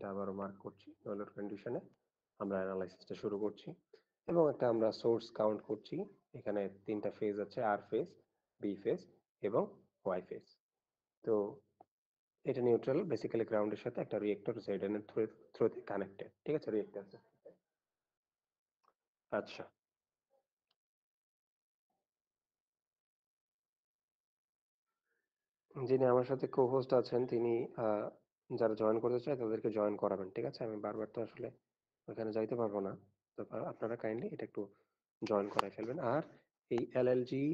এটা আবারও মার্ক করছি, নো লোড কন্ডিশনে আমরা অ্যানালাইসিসটা শুরু করছি এবং একটা আমরা সোর্স কাউন্ট করছি। এখানে তিনটা ফেজ আছে, আর ফেজ, বি ফেজ এবং ওয়াই ফেজ। তো এটা নিউট্রাল, বেসিক্যালি গ্রাউন্ডের সাথে একটা রিয়েক্টর জেডএন এর থ্রুতে কানেক্টেড, ঠিক আছে, রিয়েক্টর। আচ্ছা, যিনি আমার সাথে কো হোস্ট আছেন তিনি যারা জয়েন করতে চায় তাদেরকে জয়েন করাবেন, ঠিক আছে। আমি বারবার তো আসলে ওখানে যাইতে পারবো না, তো আপনারা কাইন্ডলি এটা একটু জয়েন করাই ফেলবেন। আর এই এলএলজি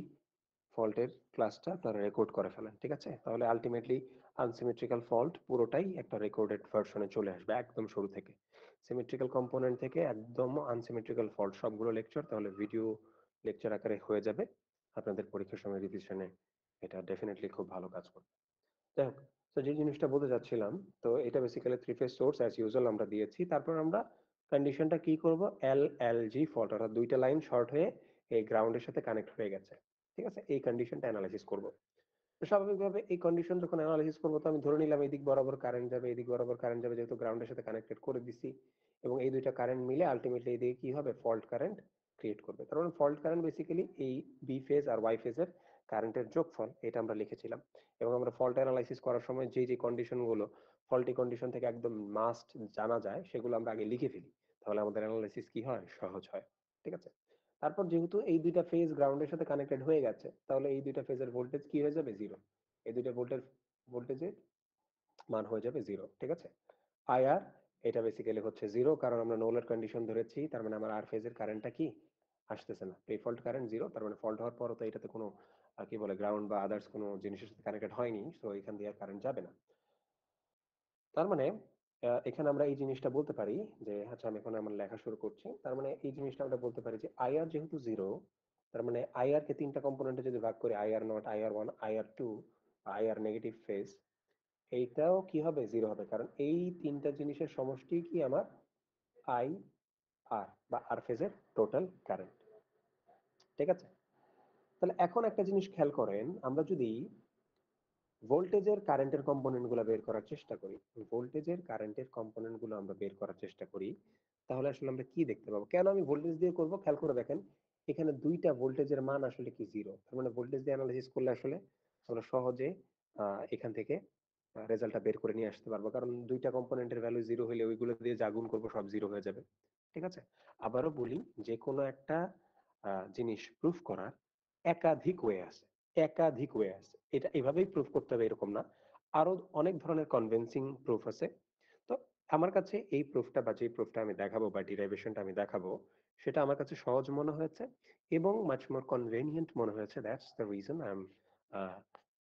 ফল্টের ক্লাসটা আপনারা রেকর্ড করে ফেলেন, ঠিক আছে। তাহলে আলটিমেটলি আনসিমেট্রিক্যাল ফল্ট পুরোটাই একটা রেকর্ডেড ভার্সনে চলে আসবে একদম শুরু থেকে, সিমেট্রিক্যাল কম্পোনেন্ট থেকে একদম আনসিমেট্রিক্যাল ফল্ট সবগুলো লেকচার তাহলে ভিডিও লেকচার আকারে হয়ে যাবে। আপনাদের পরীক্ষার সময় রিভিশনে এটা ডেফিনেটলি খুব ভালো কাজ করবে। যাই হোক, তো যে জিনিসটা বলতে যাচ্ছিলাম, তো এটা basically three phase source as usual আমরা দিয়েছি। তারপর আমরা কন্ডিশনটা কি করব, এল এল জি ফল্ট, অর্থাৎ দুইটা লাইন শর্ট হয়ে এই গ্রাউন্ডের সাথে কানেক্ট হয়ে গেছে, ঠিক আছে। এই কন্ডিশনটা অ্যানালাইসিস করব। তো স্বাভাবিকভাবে এই কন্ডিশন যখন অ্যানালাইসিস করবো, তো আমি ধরে নিলাম এদিক বরাবর কারেন্ট যাবে, এদিক বরাবর কারেন্ট যাবে, যেহেতু গ্রাউন্ডের সাথে কানেক্টেড করে দিছি, এবং এই দুইটা কারেন্ট মিলে আলটিমেটলি এদিকে কি হবে, ফল্ট কারেন্ট ক্রিয়েট করবে। তার মানে ফল্ট কারেন্ট বেসিক্যালি এই বি ফেজ আর ওয়াই ফেজের কারেন্টের যোগফল, এটা আমরা লিখেছিলাম। এবং আমরা ফল্ট অ্যানালাইসিস করার সময় যে যে কন্ডিশন গুলো ফল্টি কন্ডিশন থেকে একদম মাস্ট জানা যায়, সেগুলো আমরা আগে লিখে ফেলি, তাহলে আমাদের অ্যানালাইসিস কি হয়, সহজ হয়, ঠিক আছে। তারপর যেহেতু এই দুইটা ফেজ গ্রাউন্ডের সাথে কানেক্টেড হয়ে গেছে, তাহলে এই দুইটা ফেজের ভোল্টেজ কি হয়ে যাবে, জিরো। এই দুইটা ভোল্টেজের মান হয়ে যাবে জিরো, ঠিক আছে। আইআর, এটা বেসিক্যালি হচ্ছে জিরো, কারণ আমরা নো লোড কন্ডিশন ধরেছি, তার মানে আমার আর ফেজের কারেন্টটা কি আসতেছে না, ডিফল্ট কারেন্ট জিরো, তার মানে ফল্ট হওয়ার পরও তো এটাতে কোনো কি বলে গ্রাউন্ড বা আদার্স কোনো জিনিসের সাথে কানেক্টেড হয়নি, তো এখান দিয়ে আর কারেন্ট যাবে না। তার মানে এখানে আমরা এই জিনিসটা বলতে পারি যে, আচ্ছা আমি এখন আমার লেখা শুরু করছি। তার মানে এই জিনিসটা আমরা বলতে পারি যে আইআর যেহেতু জিরো, তার মানে আইআর কে তিনটা কম্পোনেন্টে যদি ভাগ করি, IR naught, IR one, IR two, IR negative phase, এইটাও কি হবে, জিরো হবে, কারণ এই তিনটা জিনিসের সমষ্টি কি আমার আই আর বা আর ফেজের টোটাল কারেন্ট, ঠিক আছে। তাহলে এখন একটা জিনিস খেয়াল করেন, আমরা যদি ভোল্টেজের কারেন্টের কম্পোনেন্ট গুলো বের করার চেষ্টা করি, ভোল্টেজের কারেন্টের কম্পোনেন্ট গুলো আমরা বের করার চেষ্টা করি, তাহলে আসলে আমরা কি দেখতে পাবো। কেন আমি ভোল্টেজ দিয়ে করব, খেয়াল করে দেখেন, এখানে দুইটা ভোল্টেজের মান আসলে কি জিরো, তার মানে ভোল্টেজ দিয়ে অ্যানালাইসিস করলে আসলে আমরা সহজে এখান থেকে রেজাল্টটা বের করে নিয়ে আসতে পারবো, কারণ দুইটা কম্পোনেন্টের ভ্যালু জিরো হলে ওইগুলো দিয়ে যা গুণ করবো সব জিরো হয়ে যাবে, ঠিক আছে। আবারও বলি, যে কোনো একটা জিনিস প্রুফ করার একাধিক ওয়ে আছে, একাধিক ওয়ে আছে, এটা এভাবেই প্রুফ করতে হবে এরকম না, আরো অনেক ধরনের কনভিন্সিং প্রুফ আছে। তো আমার কাছে এই প্রুফটা বা যে প্রুফটা আমি দেখাবো বা ডিরাইভেশনটা আমি দেখাবো, সেটা আমার কাছে সহজ মনে হয়েছে এবং মাচ মোর কনভেনিয়েন্ট মনে হয়েছে, that's the reason I am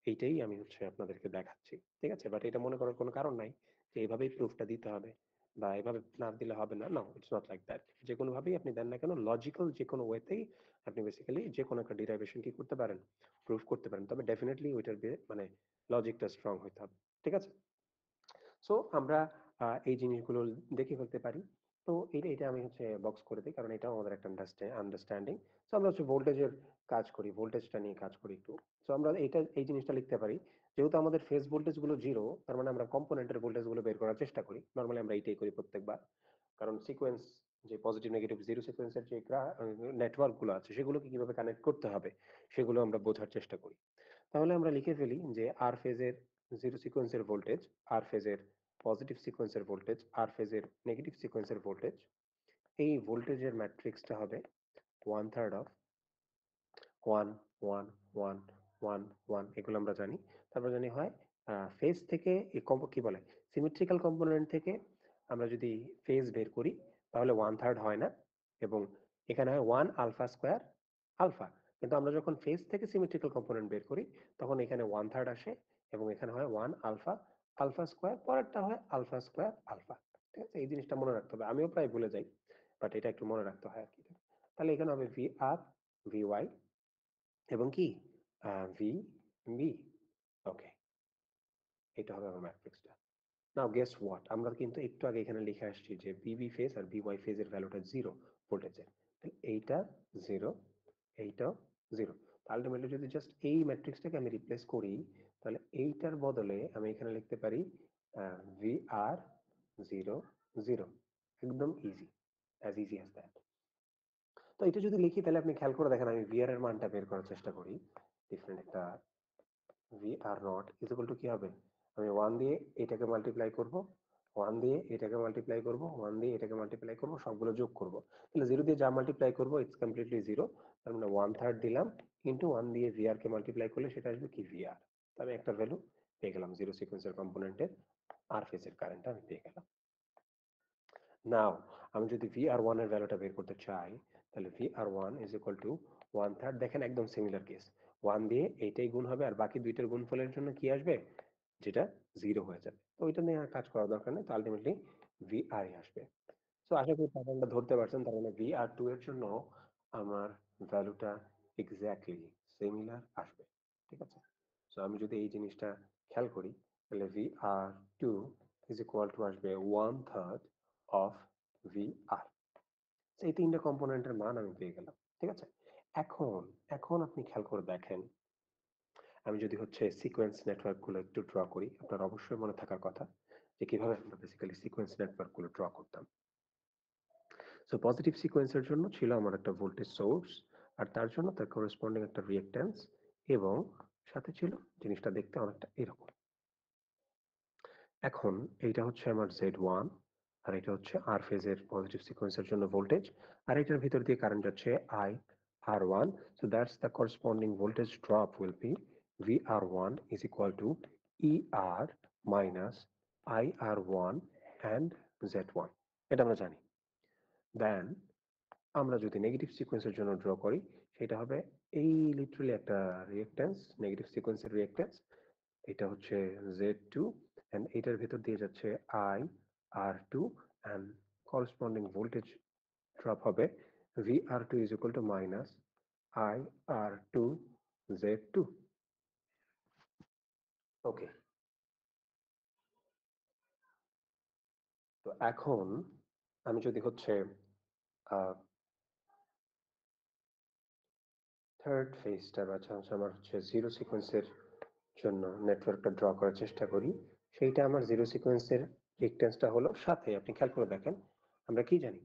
এইটাই আমি হচ্ছে আপনাদেরকে দেখাচ্ছি, ঠিক আছে। বাট এটা মনে করার কোনো কারণ নাই যে এইভাবেই প্রুফটা দিতে হবে বা এভাবে না দিলে হবে না, no, it's not like that. যে কোনো ভাবেই আপনি দেন না কেন, লজিক্যাল যে কোনো ওয়েতেই আপনি বেসিক্যালি যে কোনো একটা ডিরাইভেশন কি করতে পারেন, প্রুফ করতে পারেন, তবে ডেফিনেটলি ওইটার মানে লজিকটা স্ট্রং হইতে হবে, ঠিক আছে। সো আমরা এই জিনিসগুলো দেখে ফেলতে পারি। তো এটা এটা আমি হচ্ছে বক্স করে দিই, কারণ এটাও আমাদের একটা আন্ডারস্ট্যান্ডিং। সো আমরা হচ্ছে ভোল্টেজের কাজ করি, ভোল্টেজটা নিয়ে কাজ করি একটু। সো আমরা এই জিনিসটা লিখতে পারি, যেহেতু আমাদের ফেজ ভোল্টেজ গুলো জিরো, তার মানে আমরা কম্পোনেন্টের ভোল্টেজ গুলো বের করার চেষ্টা করি, নর্মালি আমরা এইটাই করি প্রত্যেকবার, কারণ সিকোয়েন্স, যে পজিটিভ নেগেটিভ জিরো সিকোয়েন্সের যে নেটওয়ার্ক গুলো আছে সেগুলোকে কিভাবে কানেক্ট করতে হবে সেগুলো আমরা বোঝার চেষ্টা করি। তাহলে আমরা লিখে ফেলি যে আর ফেজের জিরো সিকোয়েন্সের ভোল্টেজ, আর ফেজের পজিটিভ সিকোয়েন্সের ভোল্টেজ, আর ফেজের নেগেটিভ সিকোয়েন্সের ভোল্টেজ, এই ভোল্টেজের ম্যাট্রিক্সটা হবে 1/3 অফ 1 1 1 1 1, এগুলো আমরা জানি। তারপর জানি হয় ফেজ থেকে কি বলে, সিমেট্রিক্যাল কম্পোনেন্ট থেকে আমরা যদি ফেজ বের করি তাহলে 1/3 হয় না, এবং এখানে হয় 1 আলফা স্কোয়ার আলফা, কিন্তু আমরা যখন ফেজ থেকে সিমেট্রিক্যাল কম্পোনেন্ট বের করি তখন এখানে 1/3 আসে এবং এখানে হয় 1 আলফা আলফা স্কোয়ার, পরেরটা হয় আলফা স্কোয়ার আলফা, ঠিক আছে। এই জিনিসটা মনে রাখতে হবে, আমিও প্রায় ভুলে যাই, বাট এটা একটু মনে রাখতে হয় আর কি। তাহলে এখানে হবে ভি আর, ভি ওয়াই এবং কি ভি বি, ওকে, এটা হবে আমার ম্যাট্রিক্সটা। নাও গেস হোয়াট, আমরা কিন্তু একটু আগে এখানে লিখে আসছি যে বিবি ফেজ আর বিওয়াই ফেজের ভ্যালুটা জিরো ভোল্টেজের, তাহলে এইটা জিরো, এইটাও জিরো। আলটিমেটলি যদি জাস্ট এই ম্যাট্রিক্সটাকে আমি রিপ্লেস করি, তাহলে এইটার বদলে আমি এখানে লিখতে পারি ভি আর 0 0, একদম easy, as easy as that. তো এটা যদি লিখি তাহলে আপনি খেয়াল করে দেখেন, আমি ভিআর এর মানটা বের করার চেষ্টা করি। ডিফারেন্ট একটা V are not is equal two কি হবে, আমি 1 দিয়ে এটাকে মাল্টিপ্লাই করব, 1 দিয়ে এটাকে মাল্টিপ্লাই করব, 1 দিয়ে এটাকে মাল্টিপ্লাই করব, সবগুলো যোগ করব। তাহলে 0 দিয়ে যা মাল্টিপ্লাই করব ইটস কমপ্লিটলি 0, তার মানে 1/3 দিলাম ইনটু 1 দিয়ে ভিআর কে মাল্টিপ্লাই করলে সেটা আসবে কি ভিআর। আমি একটা ভ্যালু পেয়ে গেলাম, জিরো সিকোয়েন্সের কম্পোনেন্টের আর ফেজের কারেন্টটা আমি পেয়ে গেলাম। নাও আমি যদি ভি আর ওয়ান এর ভ্যালুটা বের করতে চাই, তাহলে V R one is equal to 1/3, দেখেন একদম সিমিলার কেস, 1 দিয়ে এইটাই গুণ হবে আর বাকি দুইটার গুণফলের জন্য কি আসবে, যেটা 0 হয়ে যাবে। তো ওইটা নিয়ে আর কাজ করার দরকার নেই, তো আলটিমেটলি ভি আর আসবে। সো আশা করি প্যাটার্নটা ধরতে পারছেন, তার মানে ভি আর টু এর জন্য আমার ভ্যালুটা এক্স্যাক্টলি সিমিলার আসবে। ঠিক আছে, সো আমি যদি এই জিনিসটা খেয়াল করি, তাহলে V R two is equal to আসবে 1/3 অফ ভি আর। এই তিনটা কম্পোনেন্টের মান আমি পেয়ে গেলাম। ঠিক আছে, এখন এখন আপনি খেয়াল করে দেখেন, আমি যদি হচ্ছে সিকোয়েন্স নেটওয়ার্ক গুলো একটু ড্র করি, আপনার অবশ্যই মনে থাকার কথা যে কিভাবে আমরা বেসিক্যালি সিকোয়েন্স নেটওয়ার্ক গুলো ড্র করতাম। সো পজিটিভ সিকোয়েন্সের জন্য ছিল আমার একটা ভোল্টেজ সোর্স, আর তার জন্য তার করেসপন্ডিং একটা রিঅ্যাক্ট্যান্স, এবং সাথে ছিল জিনিসটা দেখতে অনেকটা এরকম। এখন এইটা হচ্ছে আমার Z1, আর এটা হচ্ছে আর ফেজের পজিটিভ সিকোয়েন্সের জন্য ভোল্টেজ, আর এটার ভিতর দিয়ে কারেন্ট যাচ্ছে I R1, so that's the corresponding voltage drop will be VR1 is equal to ER minus IR1 and Z1, এটা আমরা জানি। দেন আমরা যদি নেগেটিভ সিকোয়েন্সের জন্য ড্র করি, সেটা হবে এই লিটারালি একটা রিঅ্যাক্ট্যান্স, নেগেটিভ সিকোয়েন্সের রিঅ্যাক্ট্যান্স, এটা হচ্ছে Z2, এন্ড এটার ভেতর দিয়ে যাচ্ছে I R2, and corresponding voltage drop হবে VR2 is equal to minus I R2 Z2। ওকে, তো এখন আমি যদি হচ্ছে থার্ড ফেজটা বা আমার হচ্ছে জিরো সিকোয়েন্সের জন্য নেটওয়ার্কটা ড্র করার চেষ্টা করি, সেইটা আমার জিরো সিকোয়েন্সের রিঅ্যাক্ট্যান্সটা হলো, সাথে আপনি খেয়াল করে দেখেন আমরা কি জানি,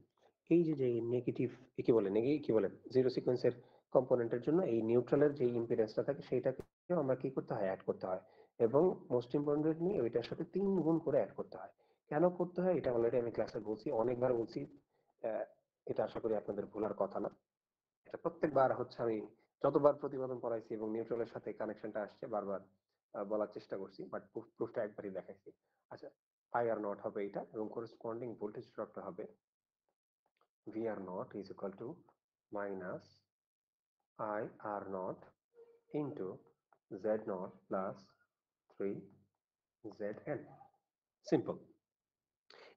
এই যে যে নেগেটিভ কি বলে কি বলে জিরো সিকোয়েন্সের কম্পোনেন্টের জন্য এই নিউট্রালের যে ইম্পিডেন্সটা থাকে সেইটাকে আমরা কি করতে হয়, অ্যাড করতে হয়, এবং মোস্ট ইম্পর্টেন্টলি ওইটার সাথে 3 গুণ করে অ্যাড করতে হয়। কেন করতে হয় এটা অলরেডি আমি ক্লাসে বলছি, অনেকবার বলছি, আহ, এটা আশা করি আপনাদের ভোলার কথা না। এটা প্রত্যেকবার হচ্ছে আমি যতবার প্রতিবেদন পড়াইছি এবং নিউট্রালের সাথে কানেকশনটা আসছে বারবার বলার চেষ্টা করছি, বাট প্রুফটা একবারই দেখাইছি। আচ্ছা, আই আর নট হবে এটা, এবং করেসপন্ডিং ভোল্টেজ ড্রপটা হবে V are not is equal to minus I R not into z nought plus 3 ZN। Simple.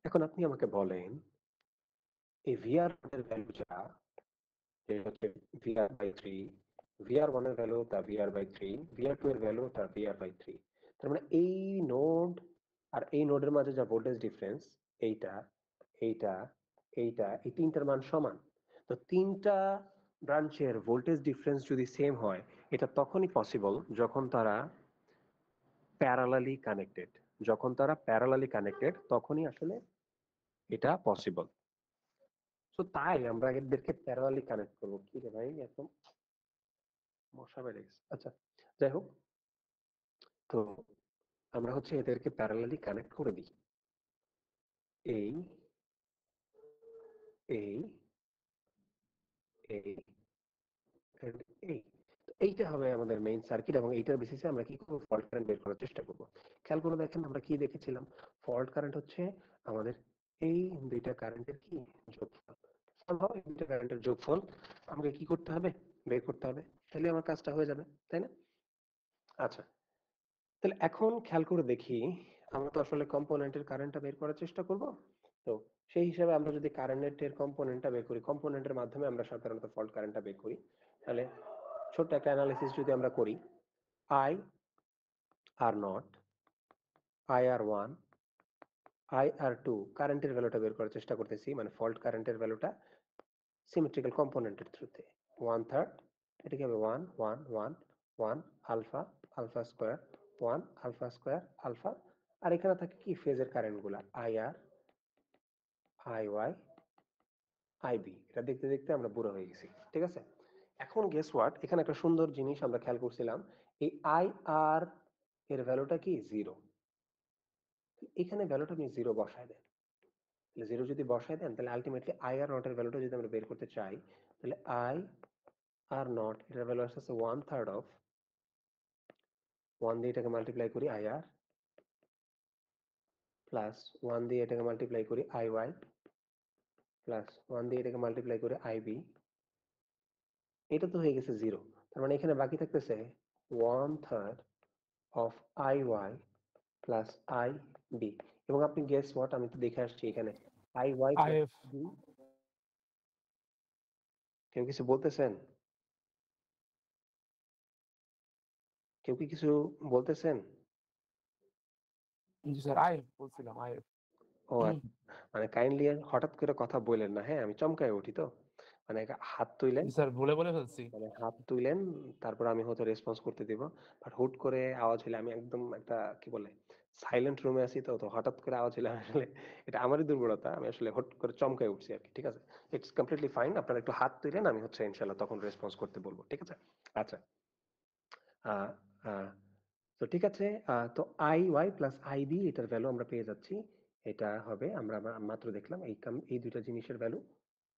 এখন আপনি আমাকে বলেন এই ভি আর এর ভ্যালুটা হচ্ছে VR by three, VR one এর ভ্যালু তা VR by three, VR two এর ভ্যালু তা ভিআর বাই থ্রি। তার মানে এই নোড আর এই নোডের মাঝে যা ভোল্টেজ ডিফারেন্স, এইটা এইটা এইটা এই তিনটার মান সমান। তো তিনটা ব্রাঞ্চের ভোল্টেজ ডিফারেন্স যদি সেম হয়, এটা তখনই পসিবল যখন তারা প্যারালালি কানেক্টেড। যখন তারা প্যারালালি কানেক্টেড তখনই আসলে এটা পসিবল। তো তাই আমরা এদেরকে প্যারালালি কানেক্ট করবো। কি রে ভাই, এত মশা বেড়ে গেছে। আচ্ছা, যাই হোক, তো আমরা হচ্ছে এদেরকে প্যারালালি কানেক্ট করে দিই, এই এই এই and এই। তো এইটা হবে আমাদের মেইন সার্কিট, এবং এইটার বেসিসে আমরা কি করবো, ফল্ট কারেন্ট বের করার চেষ্টা করব। খেয়াল করে দেখেন আমরা কি দেখেছিলাম, ফল্ট কারেন্ট হচ্ছে আমাদের এই দুইটা কারেন্টের কি যোগফল। সম্ভব এই দুইটা কারেন্টের যোগফল আমাকে কি করতে হবে, বের করতে হবে, তাহলে আমার কাজটা হয়ে যাবে, তাই না? আচ্ছা, তাহলে এখন খেয়াল করে দেখি, আমরা তো আসলে কম্পোনেন্টের কারেন্টটা বের করার চেষ্টা করব। তো সেই হিসাবে আমরা যদি কারেন্টের কম্পোনেন্টটা বের করি, কম্পোনেন্টের মাধ্যমে আমরা সাধারণত ফল্ট কারেন্টটা বের করি, তাহলে ছোট্ট একটা অ্যানালিসিস যদি আমরা করি, I R naught, I R one, I R two কারেন্টের ভ্যালুটা বের করার চেষ্টা করতেছি, মানে ফল্ট কারেন্টের ভ্যালুটা সিমেট্রিক্যাল কম্পোনেন্টের থ্রুতে 1/3, এটা কি হবে 1 1 1 1 alpha, alpha square 1 alpha square alpha, আর এখানে থাকে কি ফেজের কারেন্ট গুলা I R I Y IB. এটা দেখতে দেখতে আমরা বুড়ো হয়ে গেছি, ঠিক আছে? এখন গেস হোয়াট, এখানে একটা সুন্দর জিনিস আমরা খেয়াল করছিলাম, এই আই আর এর ভ্যালুটা কি জিরো। এখানে ভ্যালুটা আপনি জিরো বসায় দেন। তাহলে জিরো যদি বসায় দেন তাহলে আলটিমেটলি আই আর নট এর ভ্যালুটা যদি আমরা বের করতে চাই, তাহলে আই আর নট এটার ভ্যালু আসছে 1/3 অফ 1 দিয়ে এটাকে মাল্টিপ্লাই করি আই আর, প্লাস 1 দিয়ে এটাকে মাল্টিপ্লাই করি আই ওয়াই, প্লাস 1 দিয়ে এটাকে মাল্টিপ্লাই করি আইবি। এটা তো হয়ে গেছে জিরো। তার মানে এখানে বাকি থাকতেছে 1/3 of I Y plus I B. এবং আপনি গেস হোয়াট, আমি তো দেখে আসছি এখানে I Y plus IF. B. কেউ কিছু বলতেছেন? কেউ কি কিছু বলতেছেন? জি স্যার, আইএফ বলছিলাম, আইএফ। ও আচ্ছা। মানে কাইন্ডলি হঠাৎ করে কথা বললেন না, হ্যাঁ? আমি চমকায় উঠি তো। মানে হাত তুইলেন, জি স্যার, বলে বলে ফেলছি। মানে হাত তুইলেন, তারপর আমি হয়তো রেসপন্স করতে দিব। বাট হুট করে আওয়াজ হলে আমি একদম একটা কি বলে সাইলেন্ট রুমে আছি, তো তো হঠাৎ করে আওয়াজ হলে আমি আসলে এটা আমারই দুর্বলতা, আমি আসলে হুট করে চমকায় উঠছি আর কি, ঠিক আছে? ইটস কমপ্লিটলি ফাইন, আপনারা একটু হাত তুইলেন, আমি হচ্ছে ইনশাল্লাহ তখন রেসপন্স করতে বলবো, ঠিক আছে? আচ্ছা। আহ আহ তো ঠিক আছে। তো I Y plus I B এটার ভ্যালু আমরা পেয়ে যাচ্ছি। এটা হবে, আমরা মাত্র দেখলাম এই দুইটা জিনিসের ভ্যালু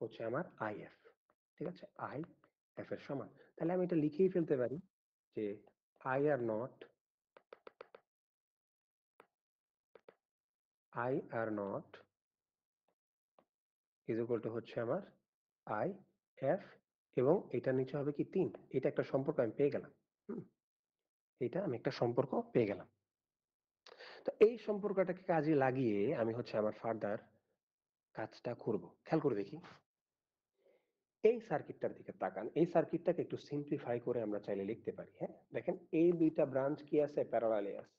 হচ্ছে আমার আই এফ, ঠিক আছে? আই এফ এর সমান। তাহলে আমি এটা লিখেই ফেলতে পারি যে I R naught, I R not is equal two হচ্ছে আমার আই এফ, এবং এটার নিচে হবে কি 3। এটা একটা সম্পর্ক আমি পেয়ে গেলাম। হুম, এটা আমি একটা সম্পর্ক পেয়ে গেলাম। তো এই সম্পর্কটাকে কাজে লাগিয়ে আমি হচ্ছে আমার ফার্দার কাজটা করব। খেয়াল করে দেখি, এই সার্কিটটার দিকে তাকান। এই সার্কিটটাকে একটু সিম্পলিফাই করে আমরা চাইলে লিখতে পারি। হ্যাঁ, দেখেন এই দুইটা ব্রাঞ্চ কি আছে, প্যারালালে আছে।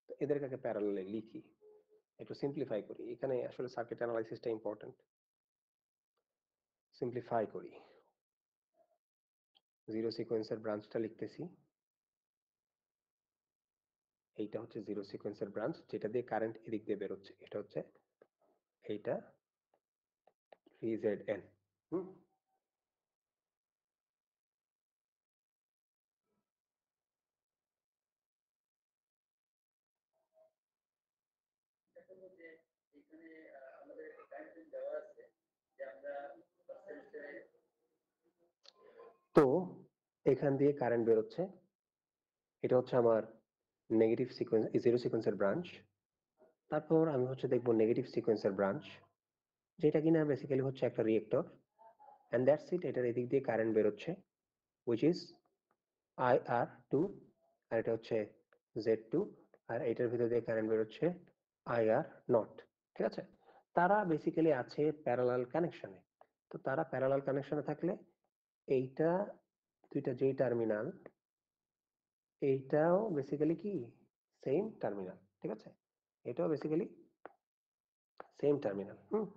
তো এদেরকে প্যারালালে লিখি, একটু সিম্পলিফাই করি। এখানে আসলে সার্কিট অ্যানালাইসিসটা ইম্পর্টেন্ট। সিম্পলিফাই করি, জিরো সিকোয়েন্সের ব্রাঞ্চটা লিখতেছি। এইটা হচ্ছে জিরো সিকোয়েন্সের ব্রাঞ্চ, যেটা দিয়ে কারেন্ট এদিক দিয়ে বেরোচ্ছে। এটা হচ্ছে এইটা 3ZN। হুম, তো এখান দিয়ে কারেন্ট বেরোচ্ছে। এটা হচ্ছে আমার নেগেটিভ সিকোয়েন্স, জিরো সিকোয়েন্সের ব্রাঞ্চ। তারপর আমি হচ্ছে দেখবো নেগেটিভ সিকোয়েন্সের ব্রাঞ্চ, যেটা কিনা বেসিক্যালি হচ্ছে একটা রিয়েক্টর। And that's it. এটার এদিক দিয়ে কারেন্ট বেরোচ্ছে, which is I R two, আর এটা হচ্ছে জেড টু। আর এটার ভিতর দিয়ে কারেন্ট বেরোচ্ছে আই আর নট, ঠিক আছে? তারা বেসিক্যালি আছে প্যারালাল কানেকশনে। তো তারা প্যারালাল কানেকশনে থাকলে এইটা দুইটা যেই টার্মিনাল, এইটাও বেসিক্যালি কি সেম টার্মিনাল, ঠিক আছে? এটাও বেসিক্যালি সেম টার্মিনাল। হুম,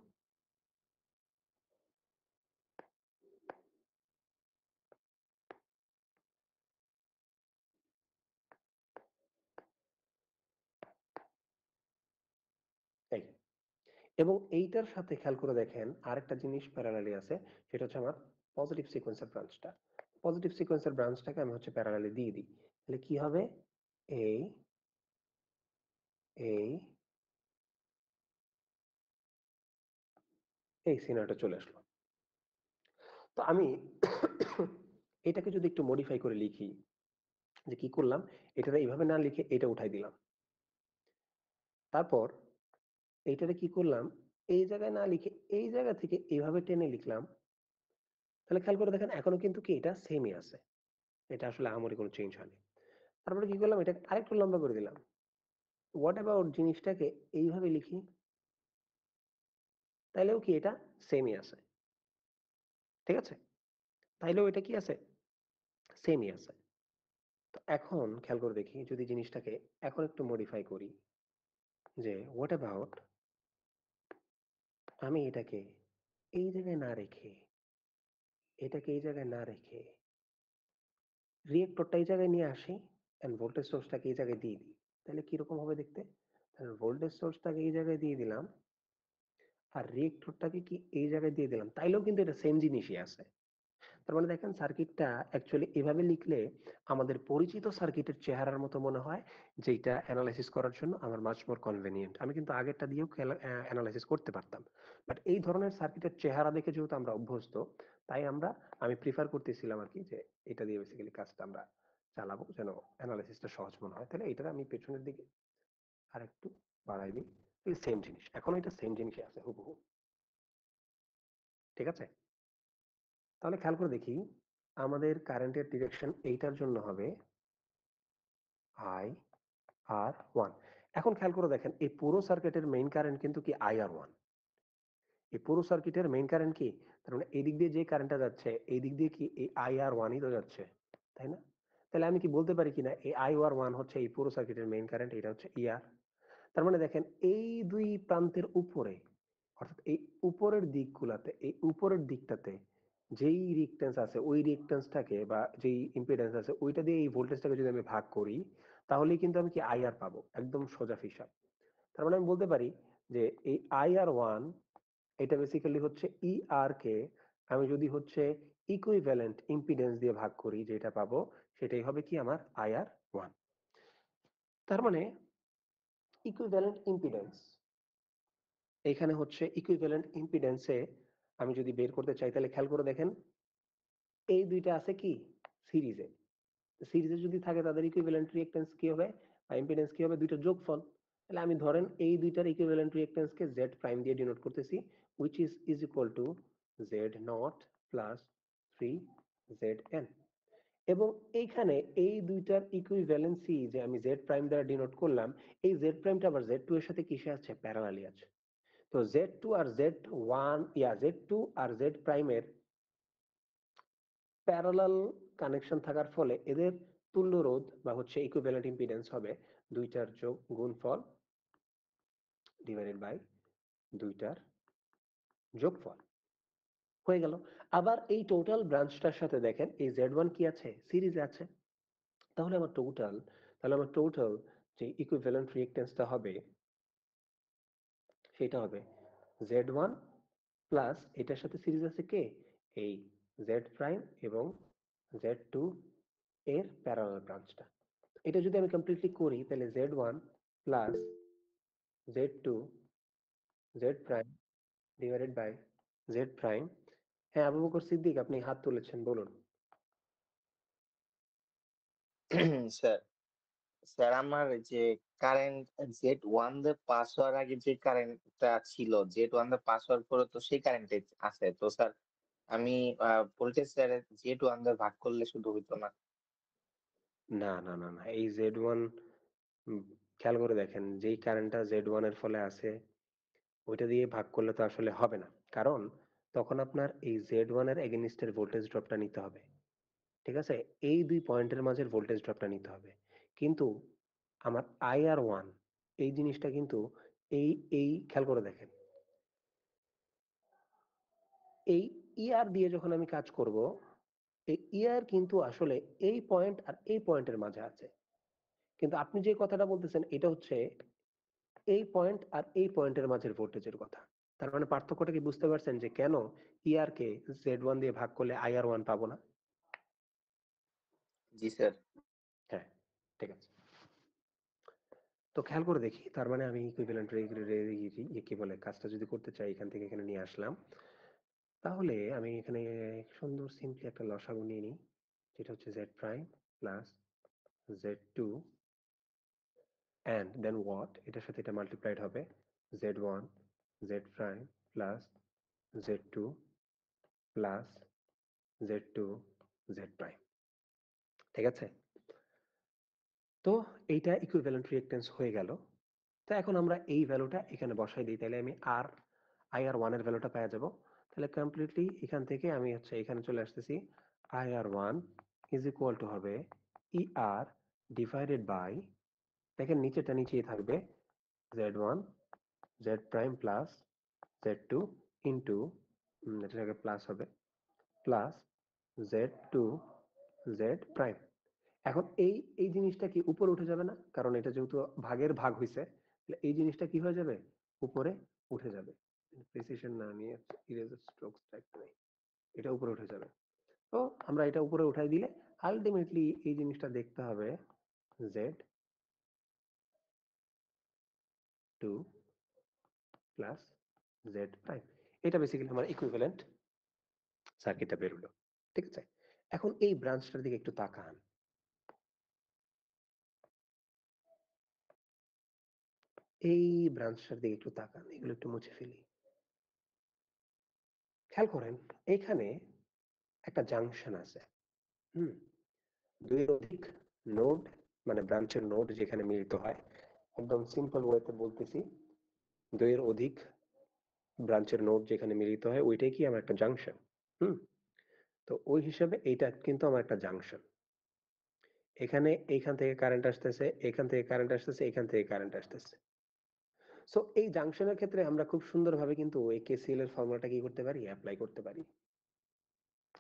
এই, এবং এইটার সাথে খেয়াল করে দেখেন আরেকটা জিনিস প্যারালালি আছে, সেটা হচ্ছে আমার পজিটিভ সিকোয়েন্সের ব্রাঞ্চটা। পজিটিভ সিকোয়েন্সের ব্রাঞ্চটাকে আমি হচ্ছে প্যারালালি দিয়ে দিই। তাহলে কি হবে, এই এই এই সিনারিটা চলে আসলো। তো আমি এটাকে যদি একটু মডিফাই করে লিখি, যে কি করলাম, এটাতে এইভাবে না লিখে এটা উঠাই দিলাম। তারপর এইটাতে কি করলাম, এই জায়গায় না লিখে এই জায়গা থেকে এইভাবে টেনে লিখলাম। তাহলে খেয়াল করে দেখেন এখনো কিন্তু কি এটা সেমই আছে, এটা আসলে আমারই কোনো চেঞ্জ হয়নি। তারপরে কি করলাম, এটা আরেকটু লম্বা করে দিলাম। হোয়াট অ্যাবাউট জিনিসটাকে এইভাবে লিখি, তাইলেও কি এটা সেমই আছে, ঠিক আছে? তাইলেও এটা কি আছে, সেমই আছে। তো এখন খেয়াল করে দেখি, যদি জিনিসটাকে এখন একটু মডিফাই করি, যে হোয়াট অ্যাবাউট আমি এটাকে এই জায়গায় না রেখে, এটাকে এই জায়গায় না রেখে রিয়েক্টরটা এই জায়গায় নিয়ে আসি, এন্ড ভোল্টেজ সোর্সটাকে এই জায়গায় দিয়ে দিই। তাহলে কিরকম হবে দেখতে? তাহলে ভোল্টেজ সোর্সটাকে এই জায়গায় দিয়ে দিলাম, আর রিয়েক্টরটাকে কি এই জায়গায় দিয়ে দিলাম, তাইলেও কিন্তু এটা সেম জিনিসই আছে। তার মানে দেখেন সার্কিটটা অ্যাকচুয়ালি এভাবে লিখলে আমাদের পরিচিত সার্কিটের চেহারার মতো মনে হয়, যেটা অ্যানালাইসিস করার জন্য আমার মাচ মোর কনভেনিয়েন্ট। আমি কিন্তু আগেরটা দিয়েও অ্যানালাইসিস করতে পারতাম, বাট এই ধরনের সার্কিটের চেহারা দেখে যেহেতু আমরা অভ্যস্ত, তাই আমি প্রিফার করতেছিলাম আর কি, যে এটা দিয়ে বেসিক্যালি কাজটা আমরা চালাবো যেন অ্যানালাইসিসটা সহজ মনে হয়। তাহলে এটা আমি পেছনের দিকে আর একটু বাড়াই দিই, সেম জিনিস, এখন এটা সেম জিনিসই আছে হুবহু। ঠিক আছে, তাহলে খেয়াল করে দেখি, আমাদের কারেন্টের ডিরেকশন এইটার জন্য হবে IR1। এখন খেয়াল করে দেখেন এই পুরো সার্কিটের মেইন কারেন্ট কিন্তু কি IR1। এই পুরো সার্কিটের মেইন কারেন্ট কি, তার মানে এই দিক দিয়ে যে কারেন্টটা যাচ্ছে এই দিক দিয়ে কি এই IR1ই তো যাচ্ছে, তাই না? তাহলে আমি কি বলতে পারি কিনা এই IR1 হচ্ছে এই পুরো সার্কিটের মেইন কারেন্ট, এটা হচ্ছে ER। তার মানে দেখেন এই দুই প্রান্তের উপরে, অর্থাৎ এই উপরের দিকগুলাতে, এই উপরের দিকটাতে যেই রিঅ্যাকট্যান্স আছে ওই রিঅ্যাকট্যান্সটাকে বা যেই ইম্পিডেন্স আছে ওইটা দিয়ে এই ভোল্টেজটাকে যদি আমি ভাগ করি, তাহলেই কিন্তু আমি কি আইআর পাবো, একদম সোজা হিসাব। তার মানে আমি বলতে পারি যে এই IR1 এটা বেসিক্যালি হচ্ছে ER কে আমি যদি হচ্ছে ইকুইভ্যালেন্ট ইম্পিডেন্স দিয়ে ভাগ করি, যেটা পাবো সেটাই হবে কি আমার IR1। তার মানে ইকুইভ্যালেন্ট ইম্পিডেন্স, এখানে হচ্ছে ইকুইভ্যালেন্ট ইম্পিডেন্সে আমি যদি বের করতে চাই, তাহলে খেয়াল করে দেখেন এই দুইটা আছে কি সিরিজে, সিরিজে যদি থাকে তাদের ইকুইভ্যালেন্ট রিঅ্যাকট্যান্স কি হবে বা ইম্পিডেন্স কি হবে, দুইটার যোগফল। তাহলে আমি ধরেন এই দুইটার ইকুইভ্যালেন্ট রিঅ্যাকট্যান্সকে জেড প্রাইম দিয়ে ডিনোট করতেছি, which is equal to z nought plus 3ZN। এবং এইখানে এই দুইটার ইকুইভ্যালেন্সি যে আমি জেড প্রাইম দ্বারা ডিনোট করলাম, এই জেড প্রাইমটা আবার জেড টু এর সাথে কিসে আছে, প্যারালালি আছে। তো জেড টু আর জেড ওয়ান, জেড টু আর জেড প্রাইমের প্যারালাল কানেকশন থাকার ফলে এদের তুল্য রোধ বা হচ্ছে ইকুইভ্যালেন্ট ইম্পিডেন্স হবে দুইটার যোগ গুণফল ডিভাইডেড বাই দুইটার যোগফল, হয়ে গেল। আবার এই টোটাল ব্রাঞ্চটার সাথে দেখেন এই Z1 কি আছে, সিরিজে আছে। তাহলে আমার টোটাল যে ইকুইভ্যালেন্ট রিঅ্যাকট্যান্সটা হবে সেটা হবে Z1 প্লাস এটার সাথে সিরিজ আছে কে, এই জেড প্রাইম এবং Z2 এর প্যারালাল ব্রাঞ্চটা। এটা যদি আমি কমপ্লিটলি করি তাহলে Z1 plus Z2 Z prime divided by Z prime. হ্যাঁ, আবু বকর সিদ্দিক, আপনি হাত তুলেছেন, বলুন। স্যার, স্যার আমার যে কারেন্ট Z1 তে পাস হওয়ার আগে যে কারেন্টটা ছিল, Z1 তে পাস হওয়ার পরে তো সেই কারেন্টে আছে। তো স্যার আমি ভোল্টেজ স্যার Z1 দিয়ে ভাগ করলে শুধু হইতো না? না না না না, এই Z1 খেয়াল করে দেখেন যেই কারেন্টটা Z1 এর ফলে আছে ওইটা দিয়ে ভাগ করলে তো আসলে হবে না, কারণ তখন আপনার এই Z1 এর এগেনস্টের ভোল্টেজ ড্রপটা নিতে হবে। ঠিক আছে, এই দুই পয়েন্টের মাঝের ভোল্টেজ ড্রপটা নিতে হবে। কিন্তু আমার IR1 এই জিনিসটা কিন্তু এই এই খেয়াল করে দেখেন এই ER দিয়ে যখন আমি কাজ করব, এই ER কিন্তু আসলে এই পয়েন্ট আর এই পয়েন্টের মাঝে আছে। কিন্তু আপনি যে কথাটা বলতেছেন এটা হচ্ছে এই পয়েন্ট আর এই পয়েন্টের মাঝের ভোল্টেজের কথা। তার মানে পার্থক্যটা কি বুঝতে পারছেন যে কেন ER কে Z1 দিয়ে ভাগ করলে IR1 পাবো না? জি স্যার। হ্যাঁ, ঠিক আছে। তো খেয়াল করে দেখি, তার মানে আমি ইকুইভ্যালেন্ট কি বলে কাজটা যদি করতে চাই, এখান থেকে এখানে নিয়ে আসলাম, তাহলে আমি এখানে সুন্দর সিম্পলি একটা লসাগু নিয়ে নিই, যেটা হচ্ছে Z prime plus Z2 and then what, এটার সাথে এটা মাল্টিপ্লাইড হবে Z1 Z prime plus Z2 plus Z2 Z prime. ঠিক আছে, তো এইটা ইকুইভ্যালেন্ট রিঅ্যাকট্যান্স হয়ে গেল। তো এখন আমরা এই ভ্যালুটা এখানে বসাই দিই, তাহলে আমি আর IR1 এর ভ্যালুটা পেয়ে যাব। তাহলে কমপ্লিটলি এখান থেকে আমি হচ্ছে এখানে চলে আসতেছি, IR1 ইজ ইকুয়াল টু হবে ER ডিভাইডেড বাই, দেখেন নিচেটা নিচেই থাকবে, Z1 Z prime plus Z2 into, এটাকে প্লাস হবে, প্লাস Z2 জেড প্রাইম। এখন এই এই জিনিসটা কি উপরে উঠে যাবে না, কারণ এটা যেহেতু ভাগের ভাগ হইছে, তাহলে এই জিনিসটা কি হয়ে যাবে, উপরে উঠে যাবে। প্রিসিশন না নিয়ে ইরেজার স্ট্রোকস টাইপটা নেই, এটা উপরে উঠে যাবে। তো আমরা এটা উপরে উঠাই দিলে আলটিমেটলি এই জিনিসটা দেখতে হবে Z two plus Z prime. এটা বেসিক্যালি আমার ইকুইভ্যালেন্ট সার্কিটটা বের হলো। ঠিক আছে, এখন এই ব্রাঞ্চটার দিকে একটু তাকান। এই ব্রাঞ্চটার দিকে একটু তাকান, এগুলো একটু মুছে ফেলি। খেয়াল করেন এখানে একটা জাংশন আছে। হুম, দুইয়ের অধিক নোড মানে ব্রাঞ্চের নোড যেখানে মিলিত হয়, একদম সিম্পল ওয়েতে বলতেছি, দুইয়ের অধিক ব্রাঞ্চের নোড যেখানে মিলিত হয় ওইটাই কি আমার একটা জাংশন। হুম, তো ওই হিসাবে এইটা কিন্তু আমার একটা জাংশন। এখানে এইখান থেকে কারেন্ট আসতেছে, এখান থেকে কারেন্ট আসতেছে, এখান থেকে কারেন্ট আসতেছে। সো এই জাংশনের ক্ষেত্রে আমরা খুব সুন্দরভাবে কিন্তু এই কেসিএল এর ফর্মুলাটা কি করতে পারি, অ্যাপ্লাই করতে পারি।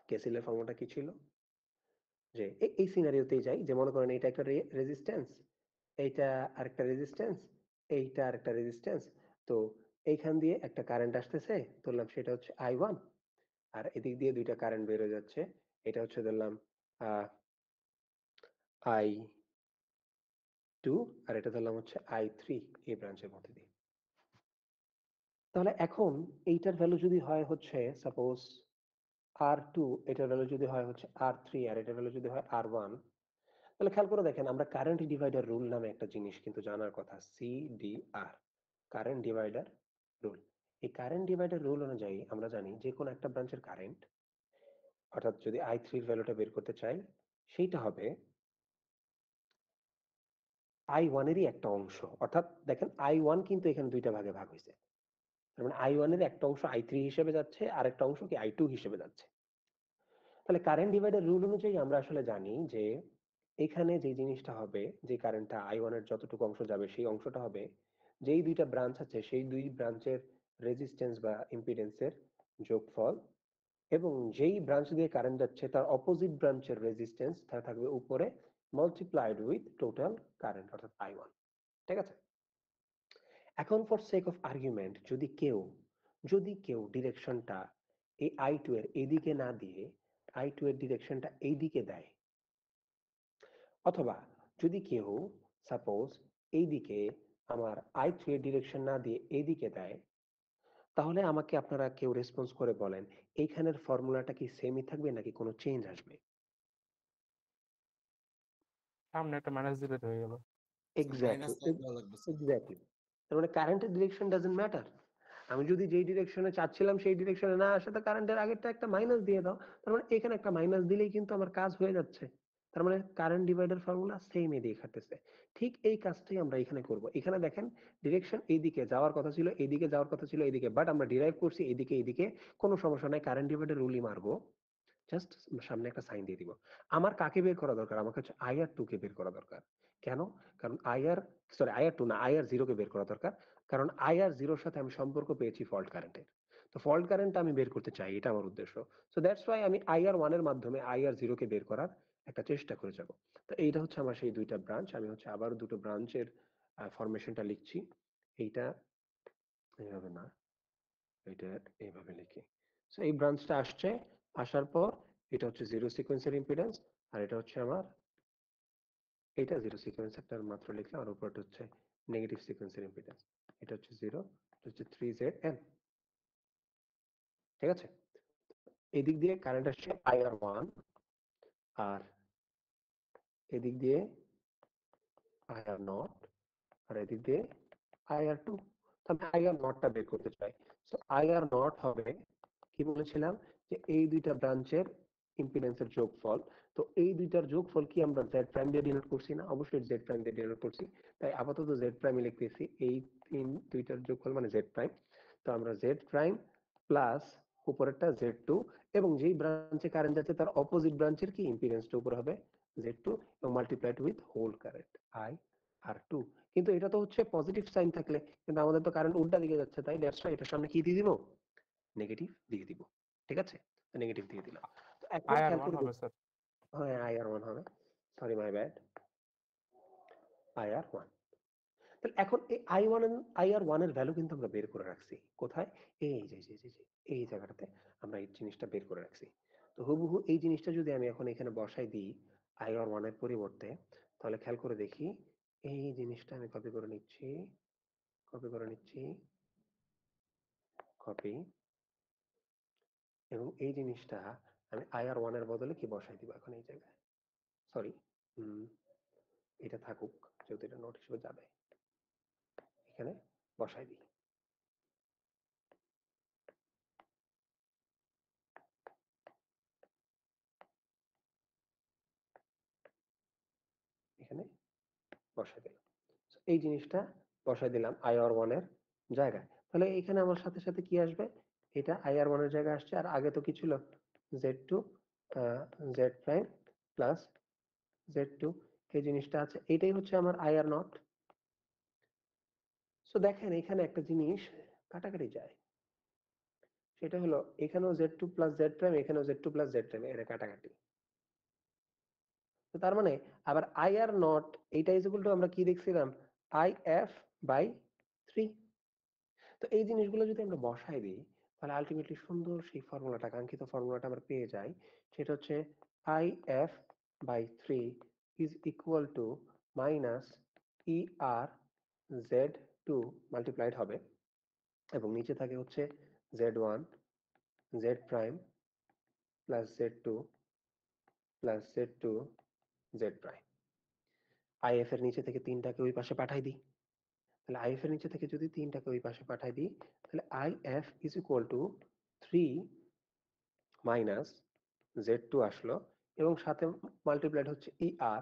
কেসিএল এর ফর্মুলাটা কি ছিল, যে এই সিনারিওতেই যাই, যে মনে করেন এটা একটা রেজিস্ট্যান্স, এইটা আরেকটা রেজিস্ট্যান্স, এইটা আরেকটা রেজিস্ট্যান্স। তো এইখান দিয়ে একটা কারেন্ট আসতেছে, ধরলাম সেটা হচ্ছে I1, আর এদিক দিয়ে দুইটা কারেন্ট বের হয়ে যাচ্ছে, এটা হচ্ছে ধরলাম I2, আর এটা ধরলাম হচ্ছে I3 এই ব্রাঞ্চের মধ্যে দিয়ে। তাহলে এখন এইটার ভ্যালু যদি হয় হচ্ছে সাপোজ R2, এটার ভ্যালু যদি হয় হচ্ছে R3, আর এটার ভ্যালু যদি হয় R1, তাহলে খেয়াল করে দেখেন আমরা কারেন্ট ডিভাইডার রুল নামে একটা জিনিস কিন্তু জানার কথা, CDR, কারেন্ট ডিভাইডার রুল। এই কারেন্ট ডিভাইডার রুল অনুযায়ী আমরা জানি যে কোনো একটা ব্রাঞ্চের কারেন্ট, অর্থাৎ যদি I3 এর ভ্যালুটা বের করতে চাই, সেইটা হবে I1 এরই একটা অংশ। অর্থাৎ দেখেন I1 কিন্তু এখানে দুইটা ভাগে ভাগ হয়েছে, তার মানে I1 এর একটা অংশ I3 হিসেবে যাচ্ছে, আর একটা অংশ কি I2 হিসেবে যাচ্ছে। তাহলে কারেন্ট ডিভাইডার রুল অনুযায়ী আমরা আসলে জানি যে এখানে যে জিনিসটা হবে, যে কারেন্টটা I1 এর যতটুকু অংশ যাবে সেই অংশটা হবে যেই দুইটা ব্রাঞ্চ আছে সেই দুই ব্রাঞ্চের রেজিস্ট্যান্স বা ইম্পিডেন্সের যোগফল, এবং যেই ব্রাঞ্চ দিয়ে কারেন্ট যাচ্ছে তার অপোজিট ব্রাঞ্চের রেজিস্ট্যান্স তা থাকবে উপরে, মাল্টিপ্লাইড উইথ টোটাল কারেন্ট অর্থাৎ I1। ঠিক আছে, এখন ফর সেক অফ আর্গুমেন্ট যদি কেউ ডিরেকশনটা এই I2 এর এদিকে না দিয়ে I2 এর ডিরেকশনটা এইদিকে দেয়, অথবা যদি কেউ সাপোজ এইদিকে আমার I3 এর ডিরেকশন না দিয়ে এইদিকে দেয়, তাহলে আমাকে আপনারা কেউ রেসপন্স করে বলেন এইখানের ফর্মুলাটা কি সেমই থাকবে নাকি কোনো চেঞ্জ আসবে? সামনে একটা মাইনাস দিলে তো হয়ে গেল। এক্স্যাক্টলি, মাইনাস সাইন দেওয়া লাগবে স্যার। এক্স্যাক্টলি। তার মানে কারেন্টের ডিরেকশন ডাজন্ট ম্যাটার। আমি যদি যেই ডিরেকশনে চাচ্ছিলাম সেই ডিরেকশনে না আসে, তো কারেন্টের আগেরটা একটা মাইনাস দিয়ে দাও, তার মানে এখানে একটা মাইনাস দিলেই কিন্তু আমার কাজ হয়ে যাচ্ছে। তার মানে কারেন্ট ডিভাইডার ফর্মুলা সেম এদিকে খাটতেছে। ঠিক এই কাজটাই আমরা এখানে করব। এখানে দেখেন ডিরেকশন এইদিকে যাওয়ার কথা ছিল, এইদিকে যাওয়ার কথা ছিল এইদিকে, বাট আমরা ডিরাইভ করছি এইদিকে, এইদিকে কোনো সমস্যা নাই, কারেন্ট ডিভাইডার রুলই মারবো, জাস্ট সামনে একটা সাইন দিয়ে দিব। আমার কাকে বের করা দরকার, আমাকে হচ্ছে IR2 কে বের করা দরকার। কেন? কারণ IR2 না, IR0 কে বের করা দরকার, কারণ IR0 এর সাথে আমি সম্পর্ক পেয়েছি ফল্ট কারেন্টের। তো ফল্ট কারেন্টটা আমি বের করতে চাই, এটা আমার উদ্দেশ্য। সো দ্যাটস ওয়াই আমি IR1 এর মাধ্যমে IR0 কে বের করার একটা চেষ্টা করে যাব। তো এইটা হচ্ছে আমার সেই দুইটা ব্রাঞ্চ। আমি হচ্ছে আবার দুটো ব্রাঞ্চের ফরমেশনটা লিখছি। এইটা এইভাবে না, এটা এইভাবে লিখি। সো এই ব্রাঞ্চটা আসছে, আসার পর এটা হচ্ছে জিরো সিকোয়েন্সের ইম্পিডেন্স, আর এটা হচ্ছে আমার, এটা জিরো সিকোয়েন্সেরটা মাত্র লিখলাম, আর উপরটা হচ্ছে নেগেটিভ সিকোয়েন্সের ইম্পিডেন্স। এটা হচ্ছে 0, এটা হচ্ছে 3ZN। ঠিক আছে, এদিক দিয়ে কারেন্ট আসছে IR1, আর এদিক দিয়ে IR0, আর এদিক দিয়ে IR2। তো আমি IR0টা বের করতে চাই। সো IR0 হবে কি বলেছিলাম, যে এই দুইটা ব্রাঞ্চের ইম্পিডেন্সের যোগফল। তো এই দুইটার যোগফল কি আমরা জেড প্রাইম দিয়ে ডিনোট করছি না? অবশ্যই জেড প্রাইম দিয়ে ডিনোট করছি। তাই আপাতত জেড প্রাইম লিখতেছি, এই দুইটার যোগফল মানে জেড প্রাইম। তো আমরা জেড প্রাইম প্লাস উপরেরটা Z2, এবং যেই ব্রাঞ্চে কারেন্ট যাচ্ছে তার অপোজিট ব্রাঞ্চের কি ইম্পিডেন্সটা উপরে হবে Z2, এবং multiplied with whole current IR2। কিন্তু এটা তো হচ্ছে পজিটিভ সাইন থাকলে, কিন্তু আমাদের তো কারেন্ট উল্টা দিকে যাচ্ছে, তাই দ্যাটস ওয়াই এটার সামনে কি দিয়ে দিব, নেগেটিভ দিয়ে দিব। ঠিক আছে, নেগেটিভ দিয়ে দিলাম। তো এখন খেয়াল IR1 করে হবে স্যার। হ্যাঁ IR1 হবে, সরি মাই ব্যাড, IR1। এখন এই IR1 এর ভ্যালু কিন্তু আমরা বের করে রাখছি কোথায়, এই জায়গাটাতে আমরা এই জিনিসটা বের করে রাখছি। তো হুবহু এই জিনিসটা যদি আমি এখন এখানে বসাই দিই IR1 এর পরিবর্তে, তাহলে খেয়াল করে দেখি এই জিনিসটা আমি কপি করে নিচ্ছি, কপি, এবং এই জিনিসটা আমি IR1 এর বদলে কি বসাই দিব এখন এই জায়গায়, সরি, এটা থাকুক যেহেতু এটা নোট হিসেবে যাবে, এখানে বসাই দিই। এখানে বসাই দিলাম। এই জিনিসটা বসাই দিলাম IR1 এর জায়গায়, তাহলে এখানে আমার সাথে সাথে কি আসবে, এটা IR1 এর জায়গায় আসছে, আর আগে তো কি ছিল, Z2 Z prime plus Z2, এই জিনিসটা আছে, এটাই হচ্ছে আমার IR নট। সো দেখেন এখানে একটা জিনিস কাটাকাটি যায়, সেটা হলো এখানেও Z2 প্লাস Z প্রাইম, এখানেও Z2 প্লাস Z প্রাইম, এটা কাটাকাটি। তো তার মানে আবার IR নট এইটা ইজ ইকুয়াল টু আমরা কি দেখছিলাম, IF বাই 3। তো এই জিনিসগুলো যদি আমরা বসাই দিই, তাহলে আলটিমেটলি সুন্দর সেই ফর্মুলাটা, কাঙ্ক্ষিত ফর্মুলাটা আমরা পেয়ে যাই, সেটা হচ্ছে IF by 3 is equal to minus ER Z2 multiplied হবে, এবং নিচে থাকে হচ্ছে Z1 Z prime plus Z2 plus Z2 Z prime. IF এর নিচে থেকে 3টাকে ওই পাশে পাঠাই দিই, তাহলে IF এর নিচে থেকে যদি 3টাকে ওই পাশে পাঠাই দিই, তাহলে IF is equal two 3 minus Z2 আসলো, এবং সাথে মাল্টিপ্লাইড হচ্ছে ER